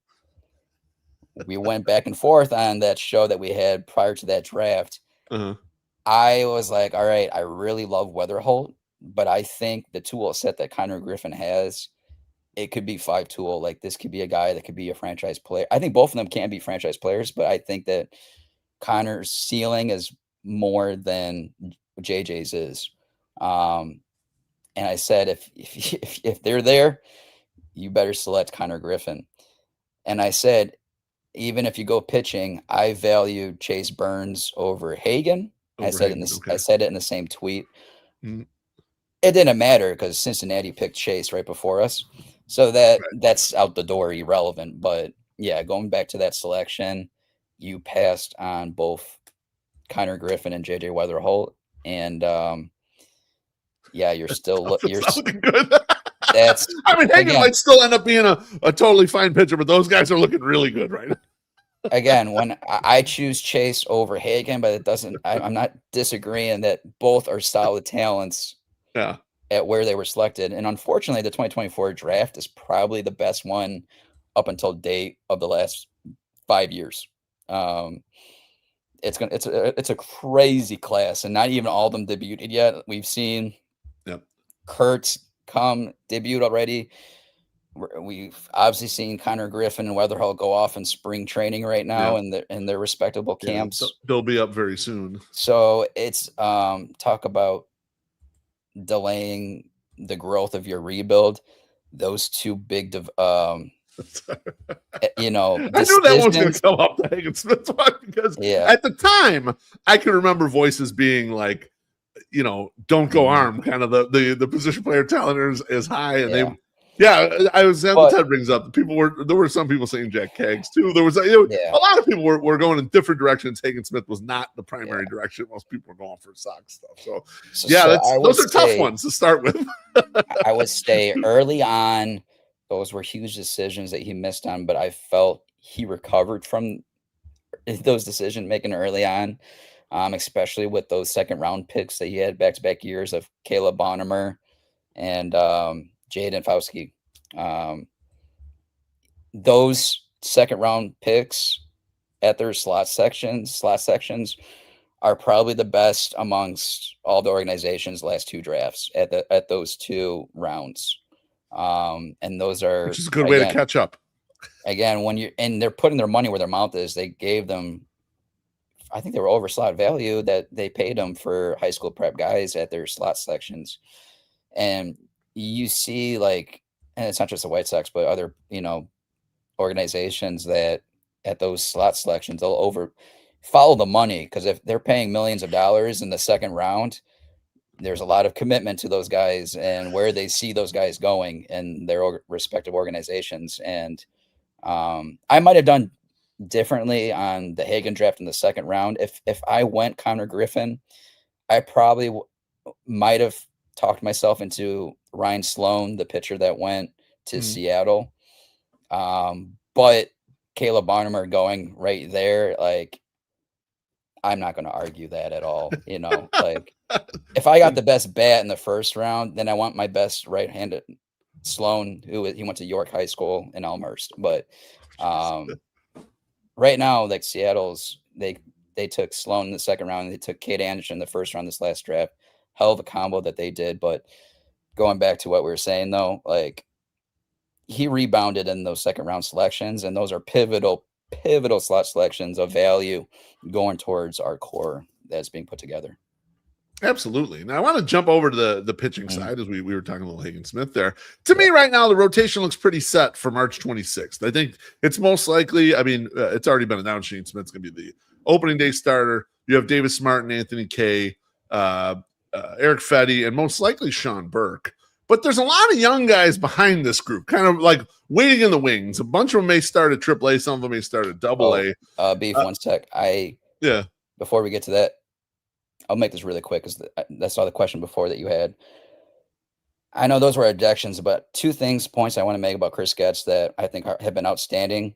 We went back and forth on that show that we had prior to that draft. Uh-huh. I was like, all right, I really love Weatherholt, but I think the tool set that Connor Griffin has, it could be 5 tool. Like this could be a guy that could be a franchise player. I think both of them can be franchise players, but I think that Connor's ceiling is more than JJ's is. And I said, if they're there, you better select Connor Griffin. And I said, even if you go pitching, I value Chase Burns over Hagan. Over Hagen. I Okay. said it in the same tweet. Mm, It didn't matter because Cincinnati picked Chase right before us, so right. that's out the door, irrelevant. But yeah, going back to that selection, you passed on both Connor Griffin and JJ Weatherholt, and yeah, It's not looking good. that's I mean, Hagen again might still end up being a totally fine pitcher, but those guys are looking really good right now. again when I choose Chase over Hagan, but it doesn't. I'm not disagreeing that both are solid talents Yeah. at where they were selected, and unfortunately, the 2024 draft is probably the best one up until date of the last 5 years. Um, it's a crazy class, and not even all of them debuted yet. We've seen Yep. Kurtz come debut already. We've obviously seen Connor Griffin and Weatherholt go off in spring training right now Yeah. in their respectable Yeah. camps. They'll be up very soon. So it's talk about delaying the growth of your rebuild. Those two big I knew that one was going to decisions. come up, the Hagen Smith one, because Yeah. at the time, I can remember voices being like, don't go Mhm. arm, kind of the position player talent is high, and Yeah. I was at the But Ted brings up. There were some people saying Jack Keggs too. There was a yeah. lot of people were going in different directions. Hagen Smith was not the primary Yeah. direction. Most people were going for Sox stuff. So I would those are tough say ones to start with. I would say early on, those were huge decisions that he missed on, but I felt he recovered from those decision making early on, especially with those second round picks that he had back to back years of Caleb Bonnemer and Jaden Fauski. Those second round picks at their slot sections are probably the best amongst all the organizations' last two drafts at those two rounds. And those are Which is a good way to catch up. Again, and they're putting their money where their mouth is. They gave them, I think they were over slot value that they paid them for high school prep guys at their slot sections. And you see, and it's not just the White Sox, but other, organizations that at those slot selections, they'll follow the money, because if they're paying millions of dollars in the second round, there's a lot of commitment to those guys and where they see those guys going in their respective organizations. And I might have done differently on the Hagen draft in the second round. If I went Connor Griffin, I probably might have talked myself into Ryan Sloan, the pitcher that went to Seattle. But Caleb Bonnemer going right there, I'm not going to argue that at all. If I got the best bat in the first round, then I want my best right-handed Sloan, he went to York High School in Elmhurst. But right now, Seattle's, they took Sloan in the second round, and they took Kate Anderson in the first round this last draft. Hell of a combo that they did. But going back to what we were saying, though, he rebounded in those second round selections, and those are pivotal slot selections of value going towards our core that's being put together. Absolutely. Now I want to jump over to the pitching side, as we were talking a little Hagen Smith there. To me right now, the rotation looks pretty set for March 26th. I think it's most likely, it's already been announced Shane Smith's going to be the opening day starter. You have Davis Martin, Anthony Kay, Eric Fetty, and most likely Sean Burke. But there's a lot of young guys behind this group, kind of waiting in the wings. A bunch of them may start at AAA, some of them may start at AA. Beef, one sec. Before we get to that, I'll make this really quick, because I saw the question before that you had. I know those were objections, but two points I want to make about Chris Getz that I think have been outstanding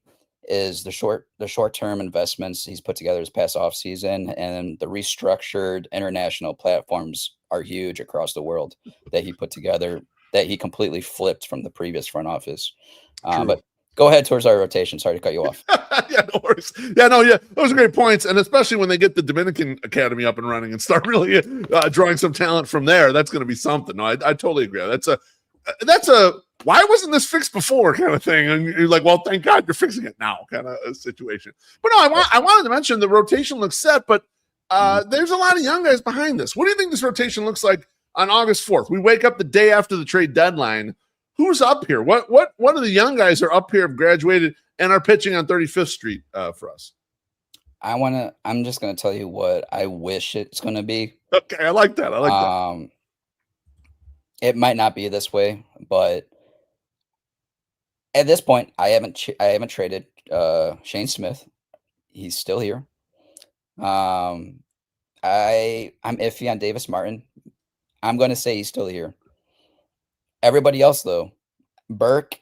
is the short-term investments he's put together this past offseason, and the restructured international platforms are huge across the world that he put together, that he completely flipped from the previous front office. But go ahead towards our rotation. Sorry to cut you off. Yeah, no worries. Yeah, those are great points. And especially when they get the Dominican Academy up and running and start really drawing some talent from there, that's going to be something. No, I totally agree. That's a why wasn't this fixed before kind of thing? And you're like, well, thank God you're fixing it now kind of a situation. But no, I wanted to mention the rotation looks set, but there's a lot of young guys behind this. What do you think this rotation looks like on August 4th? We wake up the day after the trade deadline. Who's up here? What of the young guys are up here, have graduated? and are pitching on 35th Street for us. I'm just gonna tell you what I wish it's gonna be. Okay, I like that. I like that. It might not be this way, but at this point, I haven't traded Shane Smith. He's still here. Um, I'm iffy on Davis Martin. I'm gonna say he's still here. Everybody else though, Burke,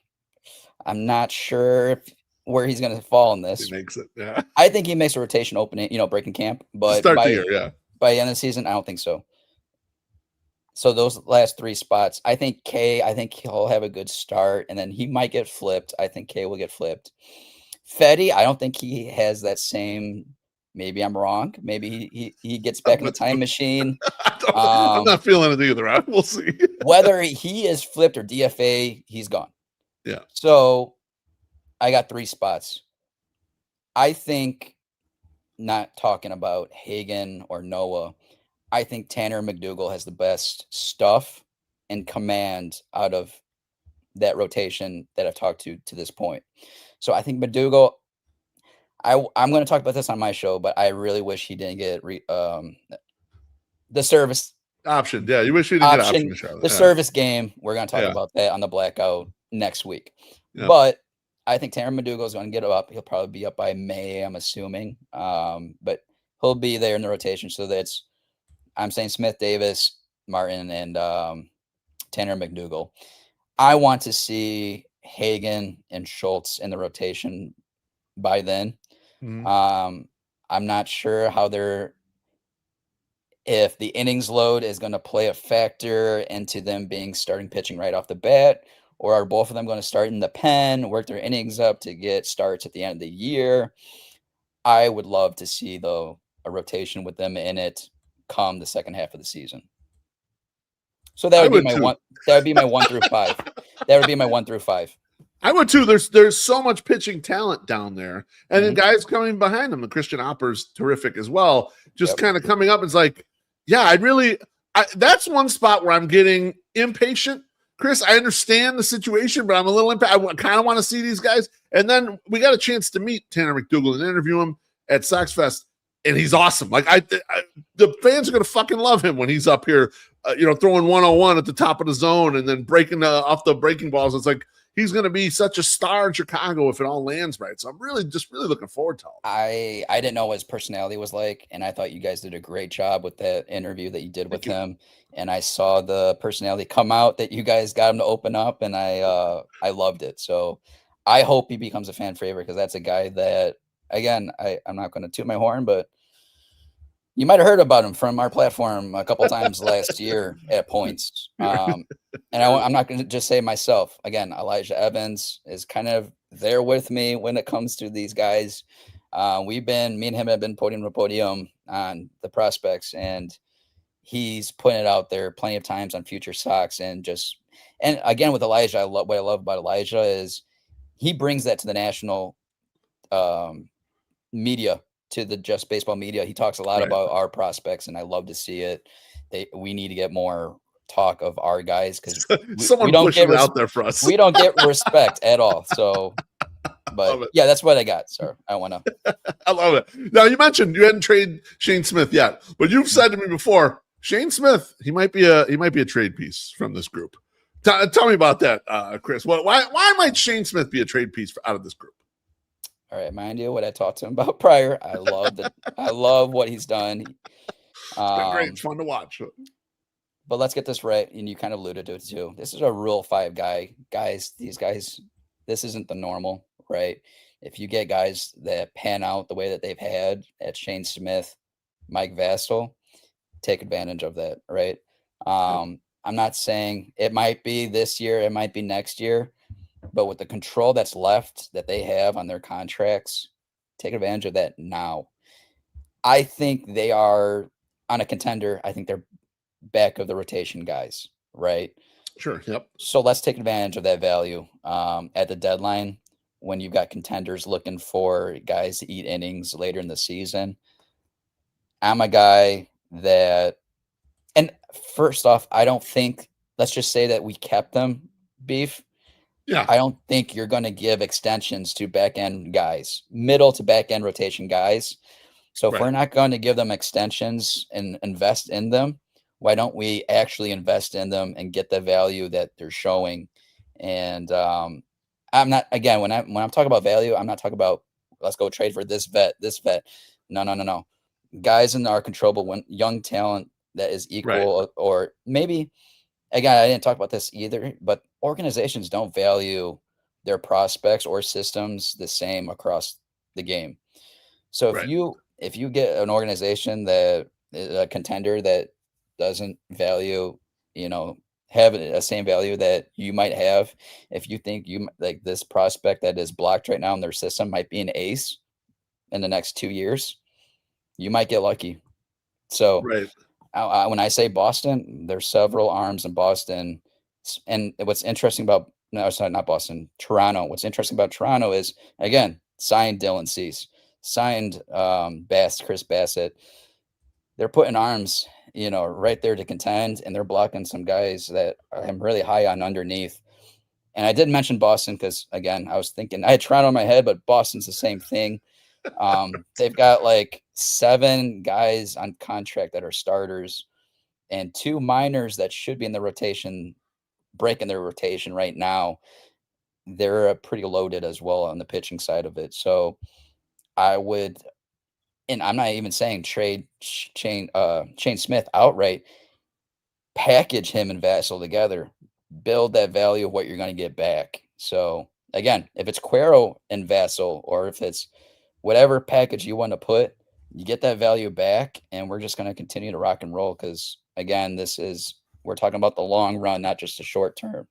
I'm not sure where he's gonna fall in He this. makes it. Yeah. I think he makes a rotation opening, breaking camp, To but start the year, yeah. by the end of the season, I don't think so. So those last 3 spots, I think he'll have a good start, and then he might get flipped. I think K will get flipped. Fetty, I don't think he has that same. Maybe I'm wrong. Maybe he gets back in the time machine. I'm not feeling it either. We'll see. Whether he is flipped or DFA, he's gone. Yeah. So I got 3 spots. I think, not talking about Hagen or Noah, I think Tanner McDougal has the best stuff and command out of that rotation that I've talked to this point. So I think McDougal, I'm going to talk about this on my show, but I really wish he didn't get the service option. Yeah, you wish he didn't get option to Charlotte. The service game. We're going to talk about that on the Blackout next week. Yeah. But I think Tanner McDougal is going to get up. He'll probably be up by May, I'm assuming. But he'll be there in the rotation. So I'm saying Smith, Davis, Martin, and Tanner McDougal. I want to see Hagen and Schultz in the rotation by then. Mm-hmm. I'm not sure if the innings load is going to play a factor into them being starting pitching right off the bat, or are both of them going to start in the pen, work their innings up to get starts at the end of the year? I would love to see, though, a rotation with them in it come the second half of the season. So that would be my one. That would be my 1 through 5. That would be my 1 through 5. I would too. There's so much pitching talent down there, and then guys coming behind them. The Christian Opper's terrific as well. Just kind of coming up. It's like, yeah, that's one spot where I'm getting impatient. Chris, I understand the situation, but I'm a little impatient. I kind of want to see these guys. And then we got a chance to meet Tanner McDougal and interview him at Sox Fest, and he's awesome. Like the fans are gonna fucking love him when he's up here, throwing 101 at the top of the zone and then breaking off the breaking balls. It's like he's going to be such a star in Chicago if it all lands right. So I'm really looking forward to him. I didn't know what his personality was like, and I thought you guys did a great job with that interview that you did with him. And I saw the personality come out that you guys got him to open up, and I loved it. So I hope he becomes a fan favorite, because that's a guy that, again, I'm not going to toot my horn, but you might have heard about him from our platform a couple times last year at points. And I'm not going to just say myself. Again, Elijah Evans is kind of there with me when it comes to these guys. Me and him have been podium to podium on the prospects, and he's putting it out there plenty of times on Future Sox. And again, with Elijah, what I love about Elijah is he brings that to the national media, to the Just Baseball media. He talks a lot about our prospects, and I love to see it. We need to get more talk of our guys, because we don't get out there for us. We don't get respect at all. So, but yeah, that's what I got, sir. I want to. I love it. Now, you mentioned you hadn't traded Shane Smith yet, but you've said to me before, Shane Smith, he might be a trade piece from this group. Tell me about that, Chris. Why might Shane Smith be a trade piece out of this group? All right, mind you, what I talked to him about prior. I love what he's done. It's been great. It's fun to watch. But let's get this right, and you kind of alluded to it too. This is a Rule 5 guy. Guys, these guys, this isn't the normal, right? If you get guys that pan out the way that they've had at Shane Smith, Mike Vassell, take advantage of that, right? I'm not saying it might be this year, it might be next year, but with the control that's left that they have on their contracts, take advantage of that now. I think they are on a contender. I think they're back of the rotation guys, right? Sure. Yep. So let's take advantage of that value at the deadline, when you've got contenders looking for guys to eat innings later in the season. I'm a guy that, and first off, I don't think, let's just say that we kept them, Beef. Yeah. I don't think you're going to give extensions to back end guys, middle to back end rotation guys. So if Right. we're not going to give them extensions and invest in them, why don't we actually invest in them and get the value that they're showing? And I'm not, again, when I'm talking about value, I'm not talking about let's go trade for this vet, this vet. No, no, no, no. Guys in our controllable young talent that is Right. equal, or maybe again, I didn't talk about this either, but organizations don't value their prospects or systems the same across the game. So if Right. you get an organization that is a contender that doesn't value, you know, have a same value that you might have, if you think like this prospect that is blocked right now in their system might be an ace in the next 2 years, you might get lucky. So Right. when I say Boston, there's several arms in Boston. And what's interesting about no, sorry, not Boston, Toronto. What's interesting about Toronto is again signed Dylan Cease, signed Chris Bassett. They're putting arms, right there to contend, and they're blocking some guys that I'm really high on underneath. And I did mention Boston because again, I was thinking I had Toronto in my head, but Boston's the same thing. They've got like 7 guys on contract that are starters and 2 minors that should be in the rotation, breaking their rotation right now. They're pretty loaded as well on the pitching side of it. So I would, and I'm not even saying trade Shane Smith outright, package him and Vassell together, build that value of what you're going to get back. So again, if it's Cuero and Vassell, or if it's whatever package you want to put, you get that value back, and we're just going to continue to rock and roll because again, we're talking about the long run, not just the short term.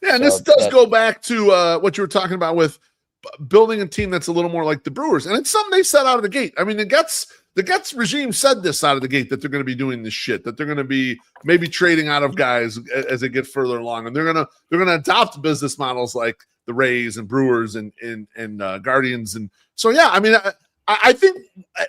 Yeah, and this So does that go back to what you were talking about with building a team that's a little more like the Brewers, and it's something they said out of the gate. I mean, the Guts regime said this out of the gate that they're going to be doing this shit, that they're going to be maybe trading out of guys as they get further along, and they're going to adopt business models like the Rays and Brewers and Guardians, and so yeah, I mean, I think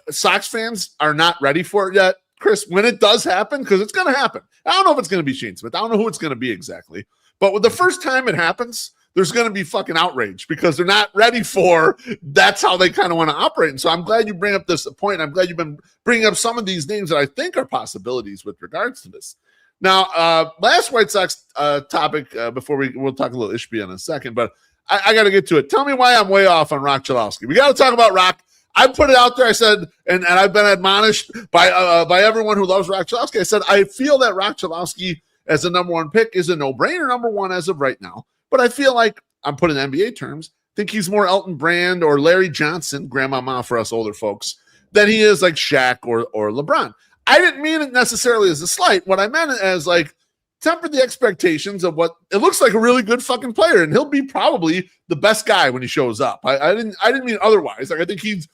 Sox fans are not ready for it yet, Chris. When it does happen, because it's going to happen. I don't know if it's going to be Shane Smith. I don't know who it's going to be exactly. But with the first time it happens, there's going to be fucking outrage because they're not ready for that's how they kind of want to operate. And so I'm glad you bring up this point. I'm glad you've been bringing up some of these names that I think are possibilities with regards to this. Now, last White Sox topic before we'll talk a little Ishbia in a second, but I got to get to it. Tell me why I'm way off on Rock Chalowski. We got to talk about Rock. I put it out there. I said, and I've been admonished by everyone who loves Rock Chalowski. I said, I feel that Rock Chalowski as a number 1 pick is a no-brainer number 1 as of right now. But I feel like, I'm putting NBA terms, think he's more Elton Brand or Larry Johnson, grandmama for us older folks, than he is like Shaq or LeBron. I didn't mean it necessarily as a slight. What I meant it as like temper the expectations of what it looks like a really good fucking player, and he'll be probably the best guy when he shows up. I didn't mean otherwise. Like I think he's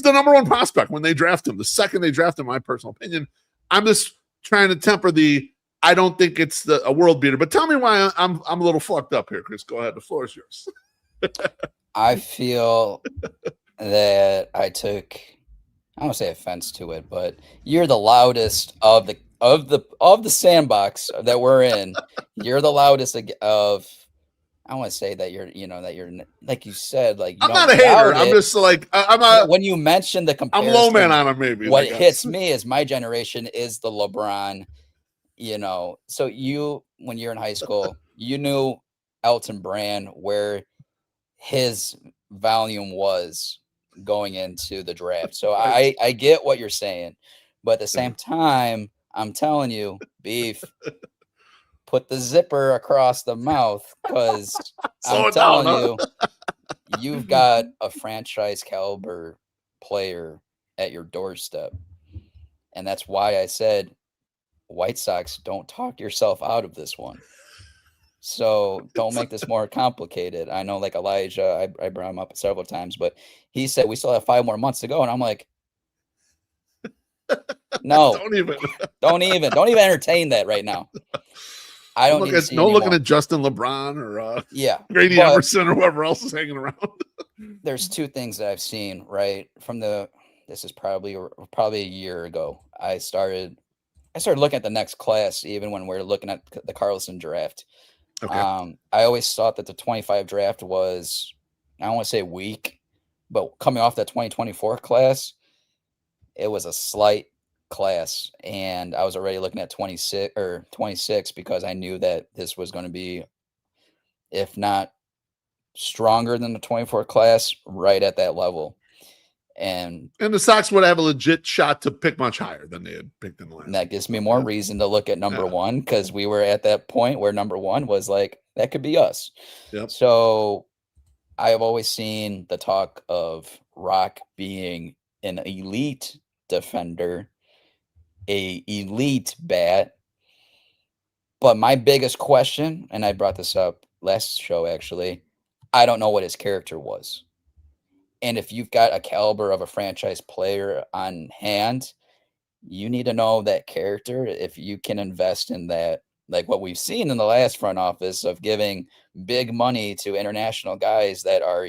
the number 1 prospect when they draft him. The second they draft him, in my personal opinion. I'm just trying to temper the I don't think it's a world beater, but tell me why I'm a little fucked up here, Chris. Go ahead. The floor is yours. I feel that I don't want to say offense to it, but you're the loudest of the sandbox that we're in. You're the loudest of. I want to say that you're like you said, like you I'm don't not a hater. doubt I'm it. just like When you mention the I'm comparison, low man on him. Maybe what hits me is my generation is the LeBron. So when you're in high school, you knew Elton Brand where his volume was going into the draft. So Right. I get what you're saying, but at the same time, I'm telling you, Beef, put the zipper across the mouth because Slow I'm it down, telling huh? you, you've got a franchise caliber player at your doorstep. And that's why I said White Sox, don't talk yourself out of this one. So don't make this more complicated. I know, like Elijah, I brought him up several times, but he said we still have 5 more months to go, and I'm like, no, don't even entertain that right now. I don't need to see any looking more. at Justin LeBron or Yeah, Grady Emerson or whoever else is hanging around. There's 2 things that I've seen right from this is probably a year ago. I started looking at the next class even when we're looking at the Carlson draft. Okay. I always thought that the 25 draft was, I don't want to say weak, but coming off that 2024 class, it was a slight class, and I was already looking at 26 because I knew that this was going to be, if not stronger than the 24 class, right at that level. And And the Sox would have a legit shot to pick much higher than they had picked in the last. that gives me more reason to look at number Yeah. one, because we were at that point where number one was like, that could be us. Yep. So I have always seen the talk of Rock being an elite defender, a elite bat. But my biggest question, and I brought this up last show actually, I don't know what his character was. And if you've got a caliber of a franchise player on hand, you need to know that character if you can invest in that. Like what we've seen in the last front office of giving big money to international guys that are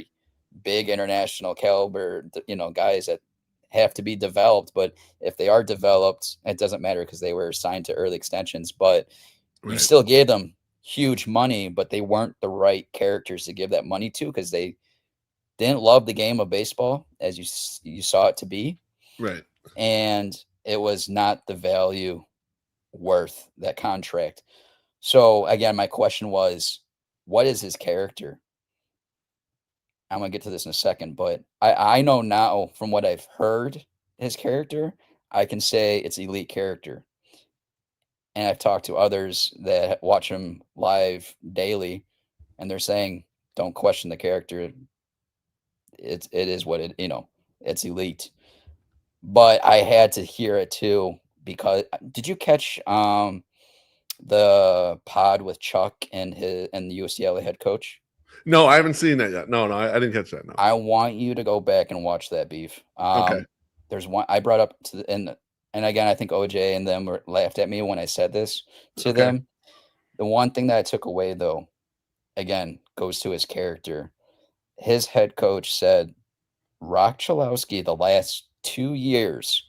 big international caliber, guys that have to be developed. But if they are developed, it doesn't matter because they were signed to early extensions. But you Right. still gave them huge money, but they weren't the right characters to give that money to because they didn't love the game of baseball as you saw it to be. Right. And it was not the value worth that contract. So again, my question was, what is his character? I'm gonna get to this in a second, but I know now from what I've heard his character, I can say it's elite character. And I've talked to others that watch him live daily, and they're saying, don't question the character. It is what it's elite. But I had to hear it too because did you catch the pod with Chuck and the UCLA head coach? No, I haven't seen that yet. No, I didn't catch that. No. I want you to go back and watch that beef. Okay. There's one I brought up to and again I think OJ and them laughed at me when I said this to Okay. them. The one thing that I took away though, again, goes to his character. His head coach said Rock Chalowski the last 2 years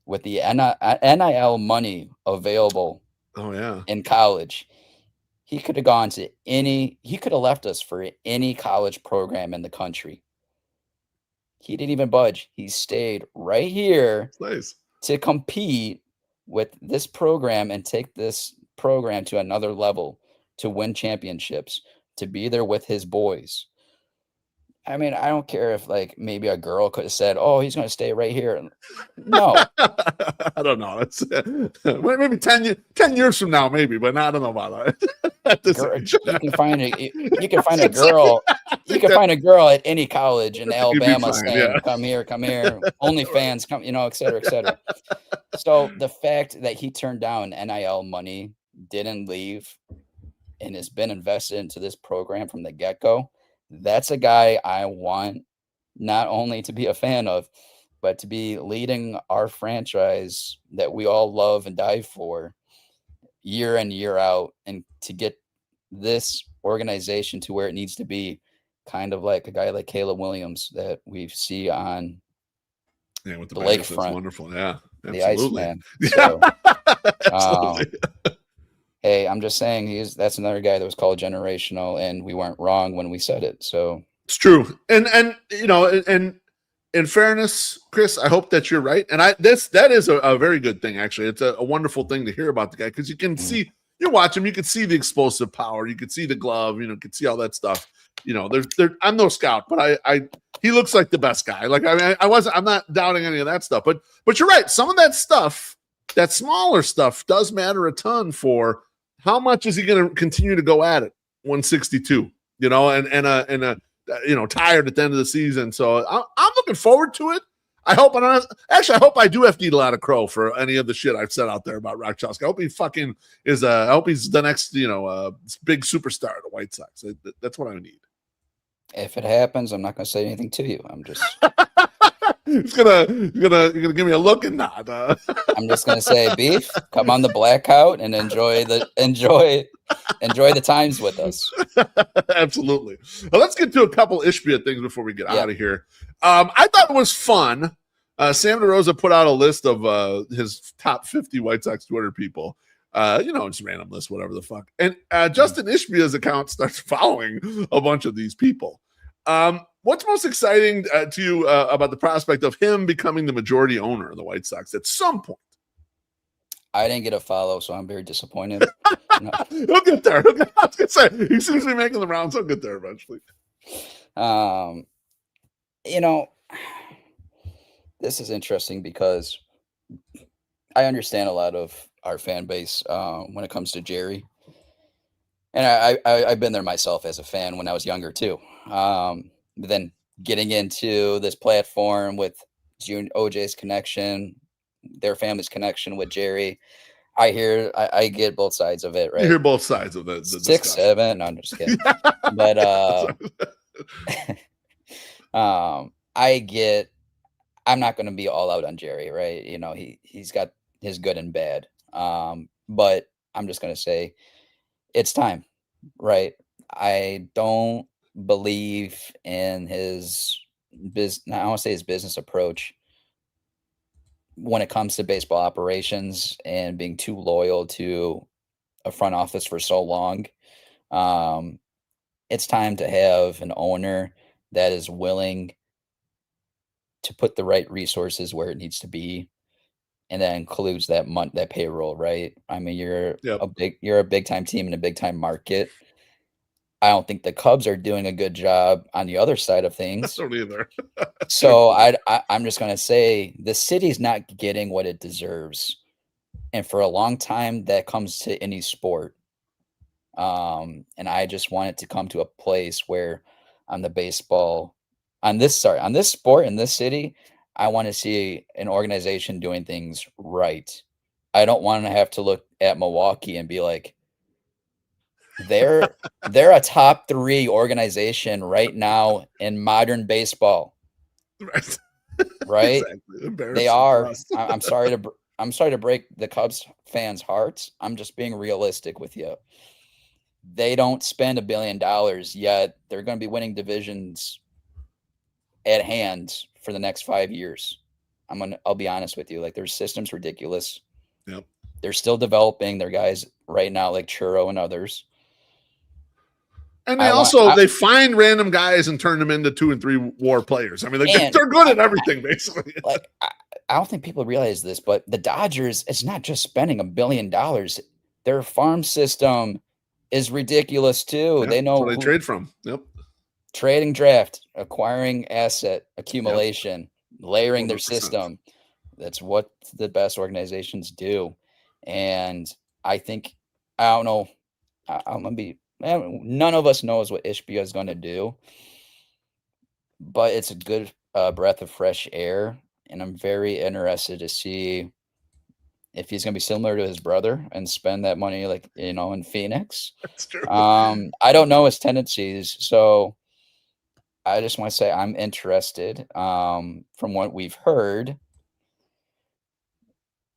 with the NIL money available Oh yeah. in college, he could have gone to he could have left us for any college program in the country. He didn't even budge. He stayed right here It's nice. to compete with this program and take this program to another level, to win championships, to be there with his boys. I mean, I don't care if like maybe a girl could have said, "Oh, he's going to stay right here." No, I don't know. It's maybe 10 years from now, maybe, but I don't know about that. At this age. you can find a girl. You can find a girl at any college in You'd be Alabama fine, saying, yeah. come here, OnlyFans, come, et cetera, et cetera. So the fact that he turned down NIL money, didn't leave, and has been invested into this program from the get-go, that's a guy I want not only to be a fan of, but to be leading our franchise that we all love and die for year in, year out, and to get this organization to where it needs to be, kind of like a guy like Caleb Williams that we see on Yeah, with the the Bears, that's lakefront, wonderful. Yeah, the absolutely. Iceman. Yeah, So, um, absolutely. hey, I'm just saying that's another guy that was called generational, and we weren't wrong when we said it. So It's true. And and in fairness, Chris, I hope that you're right. And that is a very good thing, actually. It's a wonderful thing to hear about the guy because you can see, you watch him, you can see the explosive power, you can see the glove, you can see all that stuff. I'm no scout, but he looks like the best guy. Like, I mean, I'm not doubting any of that stuff, but you're right. Some of that stuff, that smaller stuff, does matter a ton for how much is he going to continue to go at it. 162, and tired at the end of the season. So I'm looking forward to it. I hope I do have to eat a lot of crow for any of the shit I've said out there about Rock Chalowski. I hope he fucking is. I hope he's the next, big superstar of the White Sox. That's what I need. if it happens, I'm not going to say anything to you. I'm just He's gonna give me a look and nod. I'm just going to say, Beef, come on the Blackout and enjoy the times with us. Absolutely. Well, let's get to a couple Ishbia things before we get out of here. I thought it was fun. Sam DeRosa put out a list of his top 50 White Sox Twitter people. Just random list, whatever the fuck. And Justin Ishbia's account starts following a bunch of these people. What's most exciting to you about the prospect of him becoming the majority owner of the White Sox at some point? I didn't get a follow, so I'm very disappointed. No. He'll get there. I was gonna say, he seems to be making the rounds. He'll get there eventually. This is interesting because I understand a lot of our fan base when it comes to Jerry, and I've been there myself as a fan when I was younger too. But then getting into this platform with OJ's connection, their family's connection with Jerry, I get both sides of it, right? You hear both sides of the 6, discussion. 7. No, I'm just kidding. But I'm not going to be all out on Jerry, right? He's got his good and bad. But I'm just going to say it's time, right? I don't believe in his business. I want to say his business approach when it comes to baseball operations and being too loyal to a front office for so long. It's time to have an owner that is willing to put the right resources where it needs to be, and that includes that payroll, right? I mean, you're a big time team in a big time market. I don't think the Cubs are doing a good job on the other side of things. I don't either. So I'm just going to say the city's not getting what it deserves. And for a long time, that comes to any sport. And I just want it to come to a place where on this sport in this city, I want to see an organization doing things right. I don't want to have to look at Milwaukee and be like, they're a top 3 organization right now in modern baseball. Right. Right? Exactly. They are. I'm sorry to break the Cubs fans' hearts. I'm just being realistic with you. They don't spend $1 billion yet. They're going to be winning divisions at hand for the next 5 years. I'll be honest with you. Like, their system's ridiculous. Yep. They're still developing their guys right now, like Churro and others. And they find random guys and turn them into 2 and 3 WAR players. I mean, they're good at everything, basically. Like, I don't think people realize this, but the Dodgers, it's not just spending $1 billion. Their farm system is ridiculous too. Yep, they know where they trade from. Yep. Trading, draft, acquiring asset accumulation, layering 100%. Their system. That's what the best organizations do. And I think, I don't know, none of us knows what Ishbia is going to do, but it's a good breath of fresh air. And I'm very interested to see if he's going to be similar to his brother and spend that money, like, in Phoenix. That's true. I don't know his tendencies. So I just want to say I'm interested from what we've heard.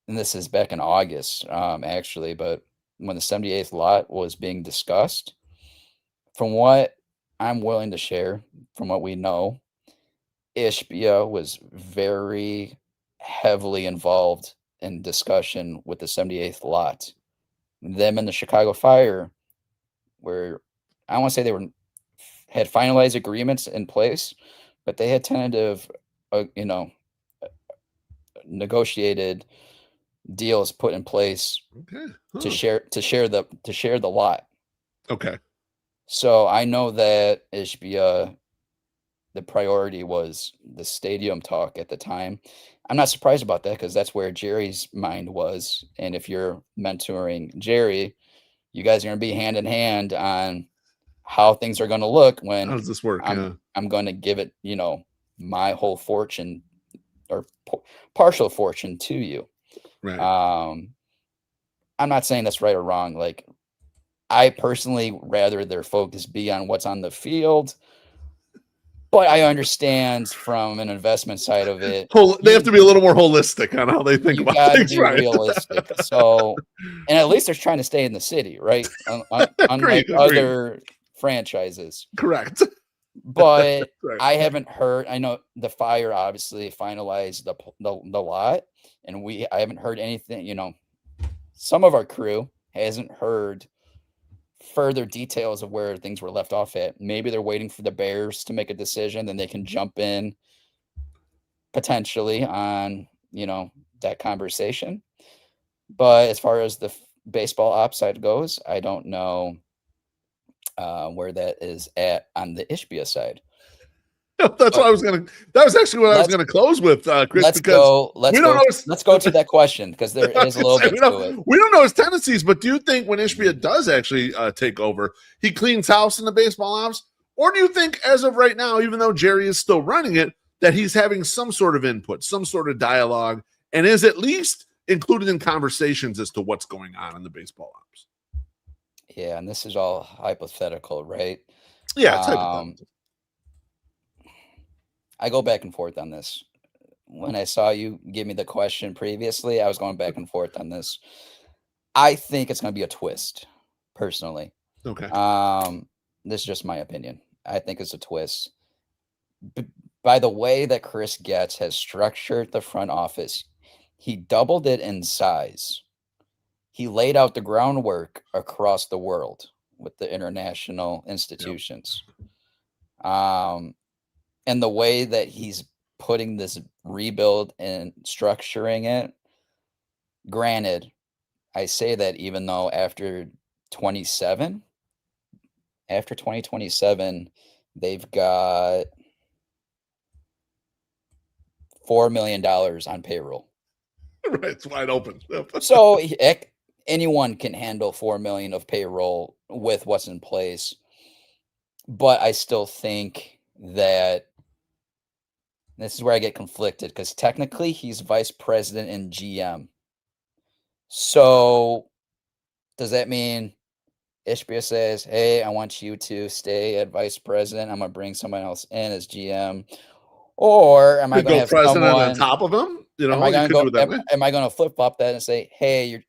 And this is back in August, actually, but when the 78th lot was being discussed, from what I'm willing to share, from what we know, Ishbia was very heavily involved in discussion with the 78th lot. Them and the Chicago Fire, where I want to say they had finalized agreements in place, but they had tentative, negotiated deals put in place to share the lot. Okay. So I know that Ishbia, the priority was the stadium talk at the time. I'm not surprised about that because that's where Jerry's mind was. And if you're mentoring Jerry, you guys are going to be hand in hand on how things are going to look when how does this work? I'm going to give it, my whole fortune or partial fortune to you. Right. I'm not saying that's right or wrong. Like, I personally rather their focus be on what's on the field, but I understand from an investment side of it. They have to be a little more holistic on how they think about things. Be right. Realistic. So, and at least they're trying to stay in the city, right? Unlike other franchises. Correct. But right. I haven't heard. I know the Fire obviously finalized the lot, and I haven't heard anything, some of our crew hasn't heard further details of where things were left off at. Maybe they're waiting for the Bears to make a decision, then they can jump in potentially on, that conversation. But as far as the baseball ops side goes, I don't know where that is at on the Ishbia side. That's what But I was gonna. That was actually what I was let's gonna close with, Chris, let's because go let's we don't go know to, his. let's go to that question because there I was is a gonna little say, bit to it. we don't know his tendencies, but do you think when Ishbia does actually take over, he cleans house in the baseball ops, or do you think, as of right now, even though Jerry is still running it, that he's having some sort of input, some sort of dialogue, and is at least included in conversations as to what's going on in the baseball ops? Yeah, and this is all hypothetical, right? Yeah, it's Um, hypothetical. I go back and forth on this. When I saw you give me the question previously, I was going back and forth on this. I think it's going to be a twist, personally. Okay. Um, this is just my opinion. I think it's a twist. B- by the way that Chris Getz has structured the front office, he doubled it in size. He laid out the groundwork across the world with the international Yep. institutions. Um, and the way that he's putting this rebuild and structuring it, granted, I say that even though after 2027, they've got $4 million on payroll. Right, it's wide open. Yep. So anyone can handle 4 million of payroll with what's in place. But I still think that this is where I get conflicted because technically he's vice president and GM. So does that mean Ishbia says, "Hey, I want you to stay at vice president. I'm gonna bring someone else in as GM," or am I Could gonna go have president on someone? top of him. Am I You gonna could do go? it that way. Am I gonna flip flop that and say, "Hey,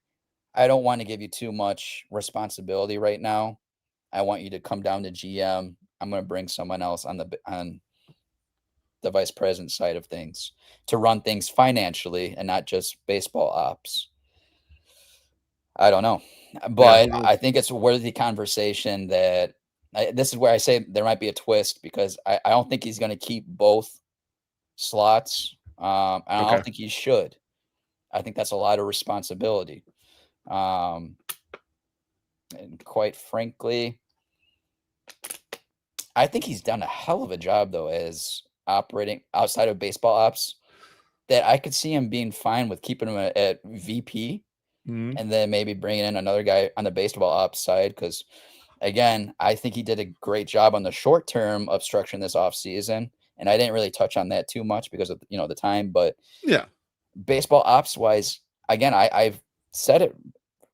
I don't want to give you too much responsibility right now. I want you to come down to GM. I'm gonna bring someone else on the vice president side of things to run things financially and not just baseball ops." I don't know, Yeah, but who knows? I think it's a worthy conversation that this is where I say there might be a twist because I don't think he's going to keep both slots. And I Okay. don't think he should. I think that's a lot of responsibility. Um, and quite frankly, I think he's done a hell of a job though as operating outside of baseball ops. That I could see him being fine with keeping him at VP Mhm. and then maybe bringing in another guy on the baseball ops side because again, I think he did a great job on the short term of structuring this offseason, and I didn't really touch on that too much because of, the time, but Yeah. baseball ops wise, again, I've said it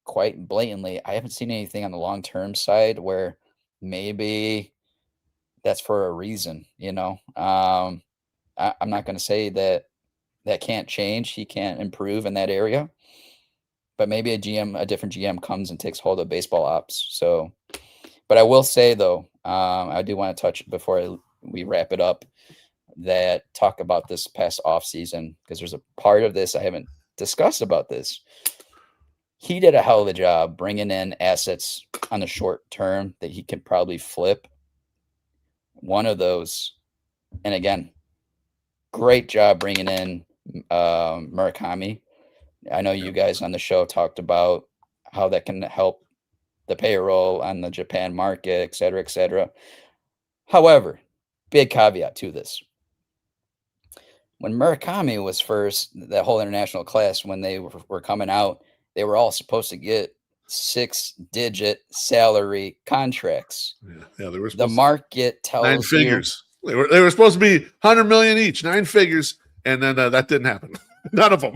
quite blatantly. I haven't seen anything on the long term side where maybe that's for a reason, I'm not going to say that that can't change. He can't improve in that area, but maybe a different GM comes and takes hold of baseball ops. So, but I will say though, I do want to touch before we wrap it up that talk about this past off season because there's a part of this I haven't discussed about this. He did a hell of a job bringing in assets on the short term that he could probably flip. One of those, and again, great job bringing in Murakami. I know you Yep. guys on the show talked about how that can help the payroll on the Japan market, et cetera, et cetera. However, big caveat to this. When Murakami was first, that whole international class, when they were coming out, they were all supposed to get 6-digit salary contracts. Yeah. Yeah. They were The supposed to market nine tells you figures. They were supposed to be 100 million each, 9 figures, and then that didn't happen. None of them.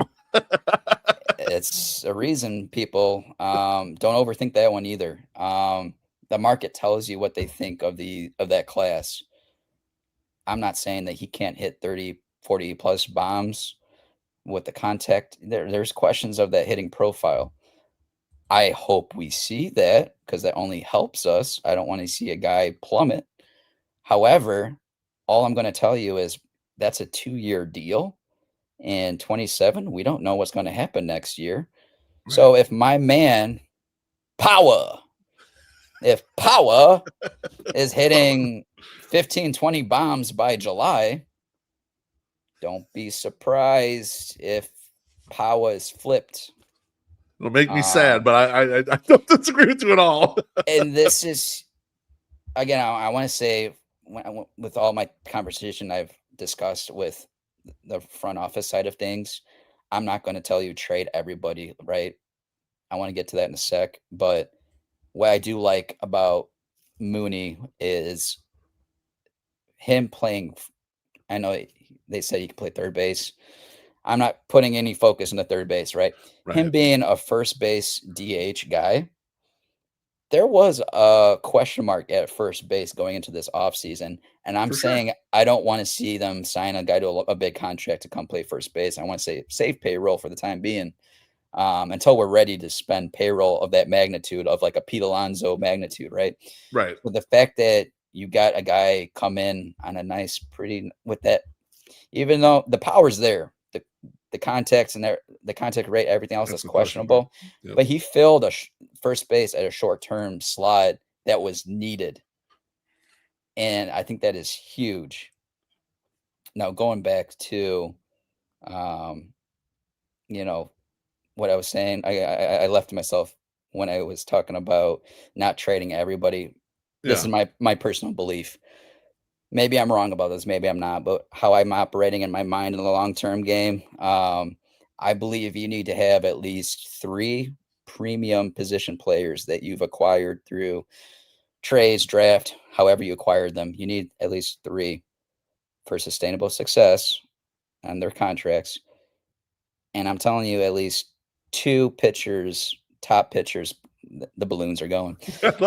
it's a reason people don't overthink that one either. The market tells you what they think of that class. I'm not saying that he can't hit 30, 40 plus bombs with the contact. There's questions of that hitting profile. I hope we see that because that only helps us. I don't want to see a guy plummet. However, all I'm going to tell you is that's a 2-year deal. And 27, we don't know what's going to happen next year. So if my man Power, if Power is hitting 15, 20 bombs by July, don't be surprised if Power is flipped. It'll make me sad, but I don't disagree with you at all. And this is, again, I want to say, with all my conversation I've discussed with the front office side of things, I'm not going to tell you trade everybody, right? I want to get to that in a sec. But what I do like about Mooney is him playing. I know they say he can play third base. I'm not putting any focus into third base, right? Him being a first base DH guy, there was a question mark at first base going into this offseason. And I'm saying I don't want to see them sign a guy to a big contract to come play first base. I want to say save payroll for the time being, until we're ready to spend payroll of that magnitude, of like a Pete Alonso magnitude, right? Right. But the fact that you got a guy come in on a nice, pretty, with that, even though the power's there, the context and the contact rate, everything else is questionable, but he filled a first base at a short-term slot that was needed. And I think that is huge. Now, going back to, you know, what I was saying, I left myself when I was talking about not trading everybody. This is my personal belief. Maybe I'm wrong about this, maybe I'm not, but how I'm operating in my mind in the long-term game, I believe you need to have at least 3 premium position players that you've acquired through trades, draft, however you acquired them. You need at least 3 for sustainable success on their contracts. And I'm telling you, at least 2 pitchers, top pitchers, the balloons are going. My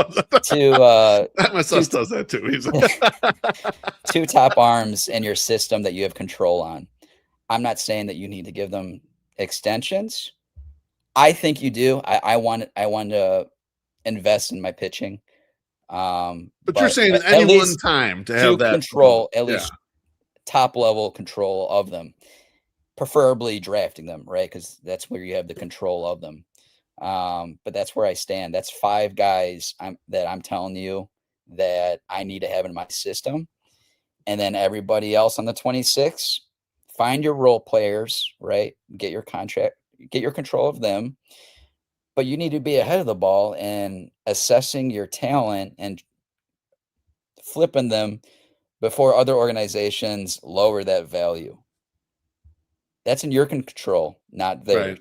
son does that too. He's 2 top arms in your system that you have control on. I'm not saying that you need to give them extensions. I think you do. I want to invest in my pitching. But you're saying at any one time to have that control, at least top level control of them, preferably drafting them, right? Because that's where you have the control of them. But that's where I stand. That's 5 guys that I'm telling you that I need to have in my system. And then everybody else on the 26, find your role players, right? Get your contract, get your control of them. But you need to be ahead of the ball and assessing your talent and flipping them before other organizations lower that value. That's in your control, not theirs. Right.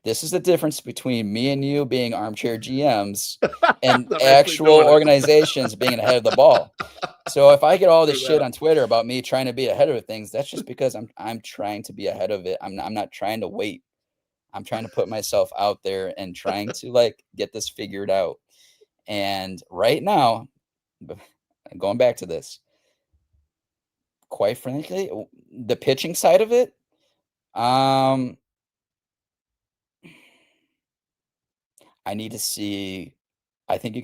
This is the difference between me and you being armchair GMs and actual organizations being ahead of the ball. So if I get all this shit on Twitter about me trying to be ahead of things, that's just because I'm trying to be ahead of it. I'm not trying to wait. I'm trying to put myself out there and trying to like get this figured out. And right now, going back to this, quite frankly, the pitching side of it, I need to see. I think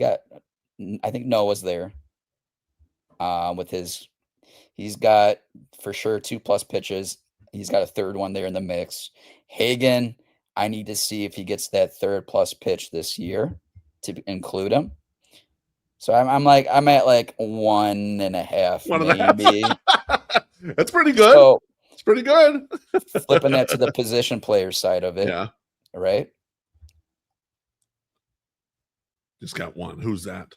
Noah's there. With he's got for sure 2+ pitches. He's got a third one there in the mix. Hagen, I need to see if he gets that 3rd+ pitch this year to include him. So I'm at like 1.5 maybe. That's pretty good. So, it's pretty good. Flipping that to the position player side of it. Yeah. Right. Just got one. Who's that?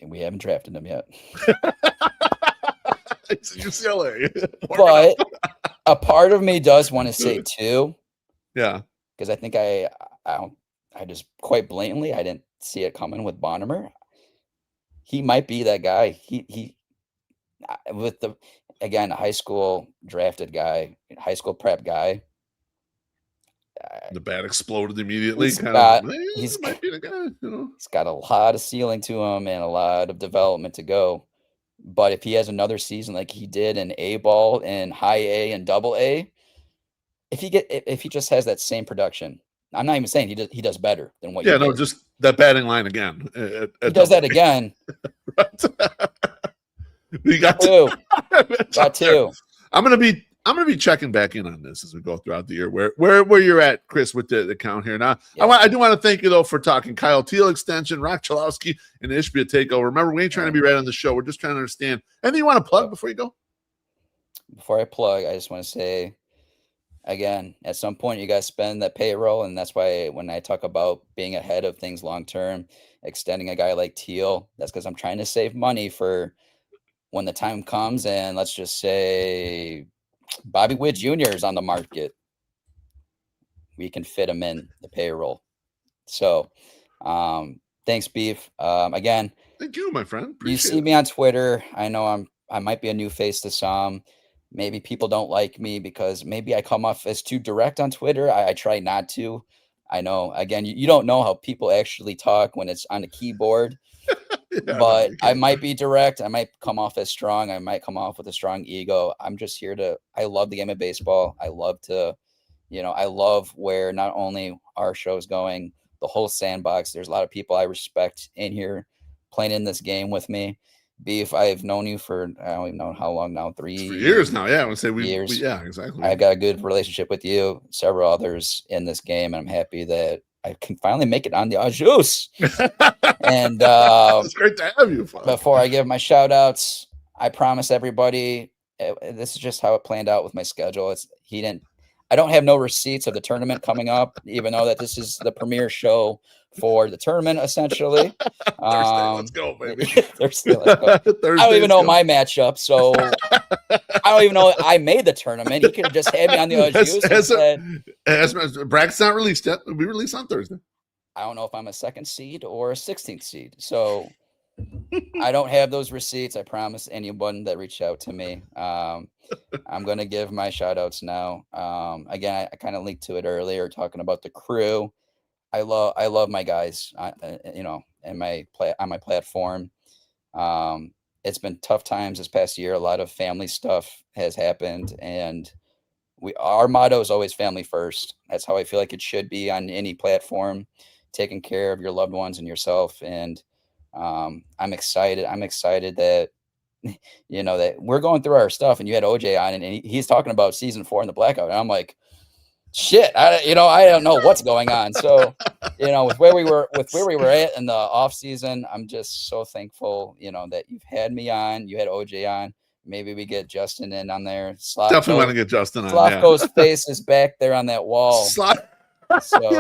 And we haven't drafted him yet. It's UCLA. But a part of me does want to say 2. Yeah. Because I think I just quite blatantly, I didn't see it coming with Bonnemer. He might be that guy. He with the, again, high school drafted guy, high school prep guy. The bat exploded immediately. He's might be the guy, you know. He's got a lot of ceiling to him and a lot of development to go. But if he has another season like he did in A-ball and high A and double A, if he just has that same production, I'm not even saying he does better than what. Yeah, no, just that batting line again. He does that again. You got 2. Got 2. I'm I'm going to be checking back in on this as we go throughout the year. Where you're at, Chris, with the count here. Now, Yeah. I do want to thank you though for talking Kyle Teel extension, Rock Chalowski, and Ishbia takeover. Remember, we ain't trying to be right on the show. We're just trying to understand. Anything you want to plug before you go? Before I plug, I just want to say, again, at some point you guys spend that payroll, and that's why when I talk about being ahead of things long term, extending a guy like Teel, that's because I'm trying to save money for when the time comes. And let's just say Bobby Witt Jr. is on the market. We can fit him in the payroll. So, thanks, Beef. Again, thank you, my friend. You Appreciate see it. me on Twitter. I know I might be a new face to some. Maybe people don't like me because maybe I come off as too direct on Twitter. I try not to. I know, again, you don't know how people actually talk when it's on the keyboard. Yeah, But no, I might be direct. I might come off as strong. I might come off with a strong ego. I'm just here to. I love the game of baseball. I love to, I love where not only our show's going, the whole sandbox. There's a lot of people I respect in here playing in this game with me. Beef, I've known you for, I don't even know how long now, for years now. Yeah, I would say years. yeah, exactly. I've got a good relationship with you, several others in this game, and I'm happy that I can finally make it on the Ajus. And it's great to have you. Before I give my shout outs, I promise everybody this is just how it planned out with my schedule. I don't have no receipts of the tournament coming up, even though that this is the premiere show for the tournament, essentially. Thursday, let's go, baby. Thursday, let's go. I don't even know my matchup, so I don't even know I made the tournament. He could have just had me on the bracket's not released yet. It'll be released on Thursday. I don't know if I'm a 2nd seed or a 16th seed. So I don't have those receipts. I promise anyone that reached out to me. I'm going to give my shout outs now. Again, I kind of linked to it earlier talking about the crew. I love my guys, on my platform. It's been tough times this past year. A lot of family stuff has happened, and our motto is always family first. That's how I feel like it should be on any platform, taking care of your loved ones and yourself. And I'm excited. I'm excited that that we're going through our stuff, and you had OJ on, and he's talking about season 4 in the Blackout, and I'm like, shit, I don't know what's going on. So, with where we were at in the off season, I'm just so thankful, that you've had me on. You had OJ on. Maybe we get Justin in on there. Definitely want to get Justin on. Slavko's face is back there on that wall. Yeah,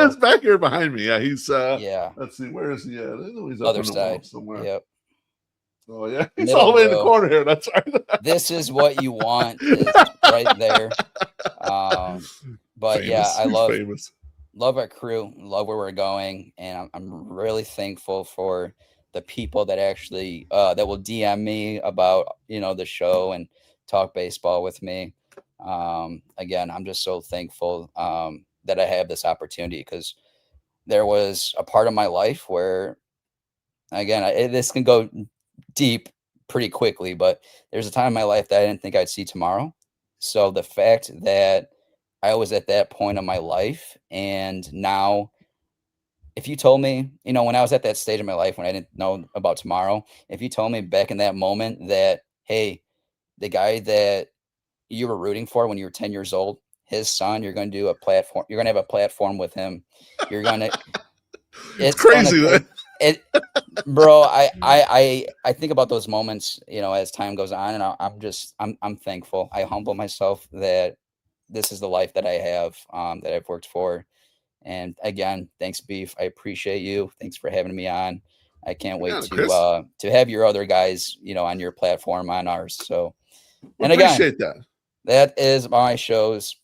it's back here behind me. Yeah, he's yeah. Let's see, where is he at? I know he's up other on the side wall somewhere. Yep. Oh yeah, he's all the way in the corner here. That's right. This is what you want, is right there. But famous. Yeah, I love our crew, love where we're going, and I'm really thankful for the people that actually that will DM me about the show and talk baseball with me. Again, I'm just so thankful that I have this opportunity, because there was a part of my life where, again, this can go deep pretty quickly, but there's a time in my life that I didn't think I'd see tomorrow. So the fact that I was at that point of my life, and now, if you told me, when I was at that stage of my life when I didn't know about tomorrow, if you told me back in that moment that, hey, the guy that you were rooting for when you were 10 years old, his son, you're going to do a platform, you're going to have a platform with him. You're going to, it's crazy. Bro, I think about those moments, as time goes on, and I'm thankful. I humble myself that this is the life that I have, that I've worked for. And again, thanks, Beef. I appreciate you. Thanks for having me on. I can't wait to have your other guys, on your platform, on ours. So, and again, appreciate that. That is my show's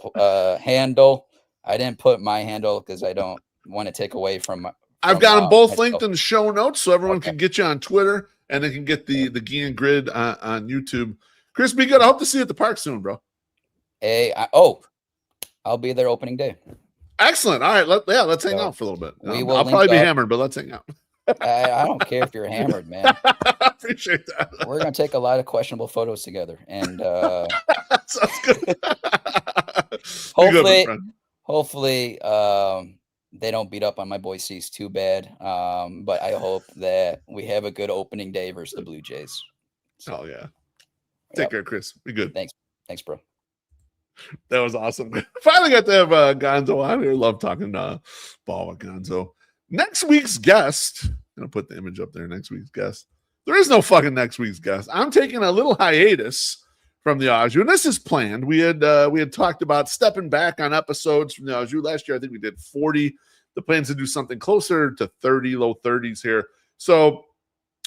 handle. I didn't put my handle because I don't want to take away from. I've got them both linked in the show notes, so everyone can get you on Twitter, and they can get the Gian Grid on YouTube. Chris, be good. I hope to see you at the park soon, bro. Hey, I'll be there opening day. Excellent. All right, let's hang out for a little bit. I'll probably be hammered, but let's hang out. I don't care if you're hammered, man. Appreciate that. We're gonna take a lot of questionable photos together, and sounds good. hopefully, they don't beat up on my boy Cease too bad. But I hope that we have a good opening day versus the Blue Jays. So, yeah. Take care, Chris. Be good. Thanks, bro. That was awesome. Finally got to have Gonzo on here. Love talking ball with Gonzo. Next week's guest, I'm going to put the image up there. Next week's guest. There is no fucking next week's guest. I'm taking a little hiatus from the Au Jus, and this is planned. We had talked about stepping back on episodes from the Au Jus last year. I think we did 40. The plan's to do something closer to 30, low 30s here. So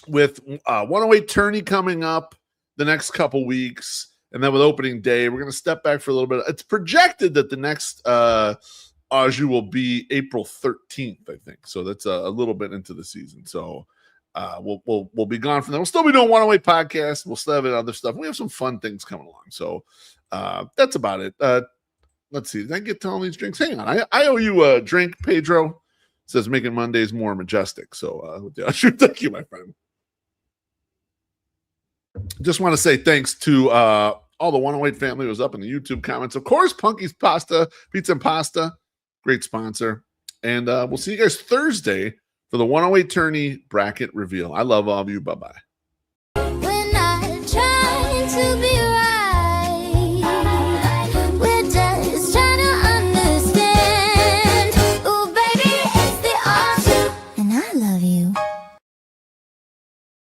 with 108 tourney coming up the next couple weeks, and then with opening day, we're going to step back for a little bit. It's projected that the next Au Jus will be April 13th, I think. So that's a little bit into the season. So we'll be gone from there. We'll still be doing 108 podcast. We'll still have other stuff. We have some fun things coming along. So that's about it. Let's see. Did I get to all these drinks? Hang on. I owe you a drink, Pedro. It says making Mondays more majestic. So thank you, my friend. Just want to say thanks to all the 108 family who was up in the YouTube comments. Of course, Punky's Pizza and Pasta. Great sponsor. And we'll see you guys Thursday for the 108 tourney bracket reveal. I love all of you. Bye-bye.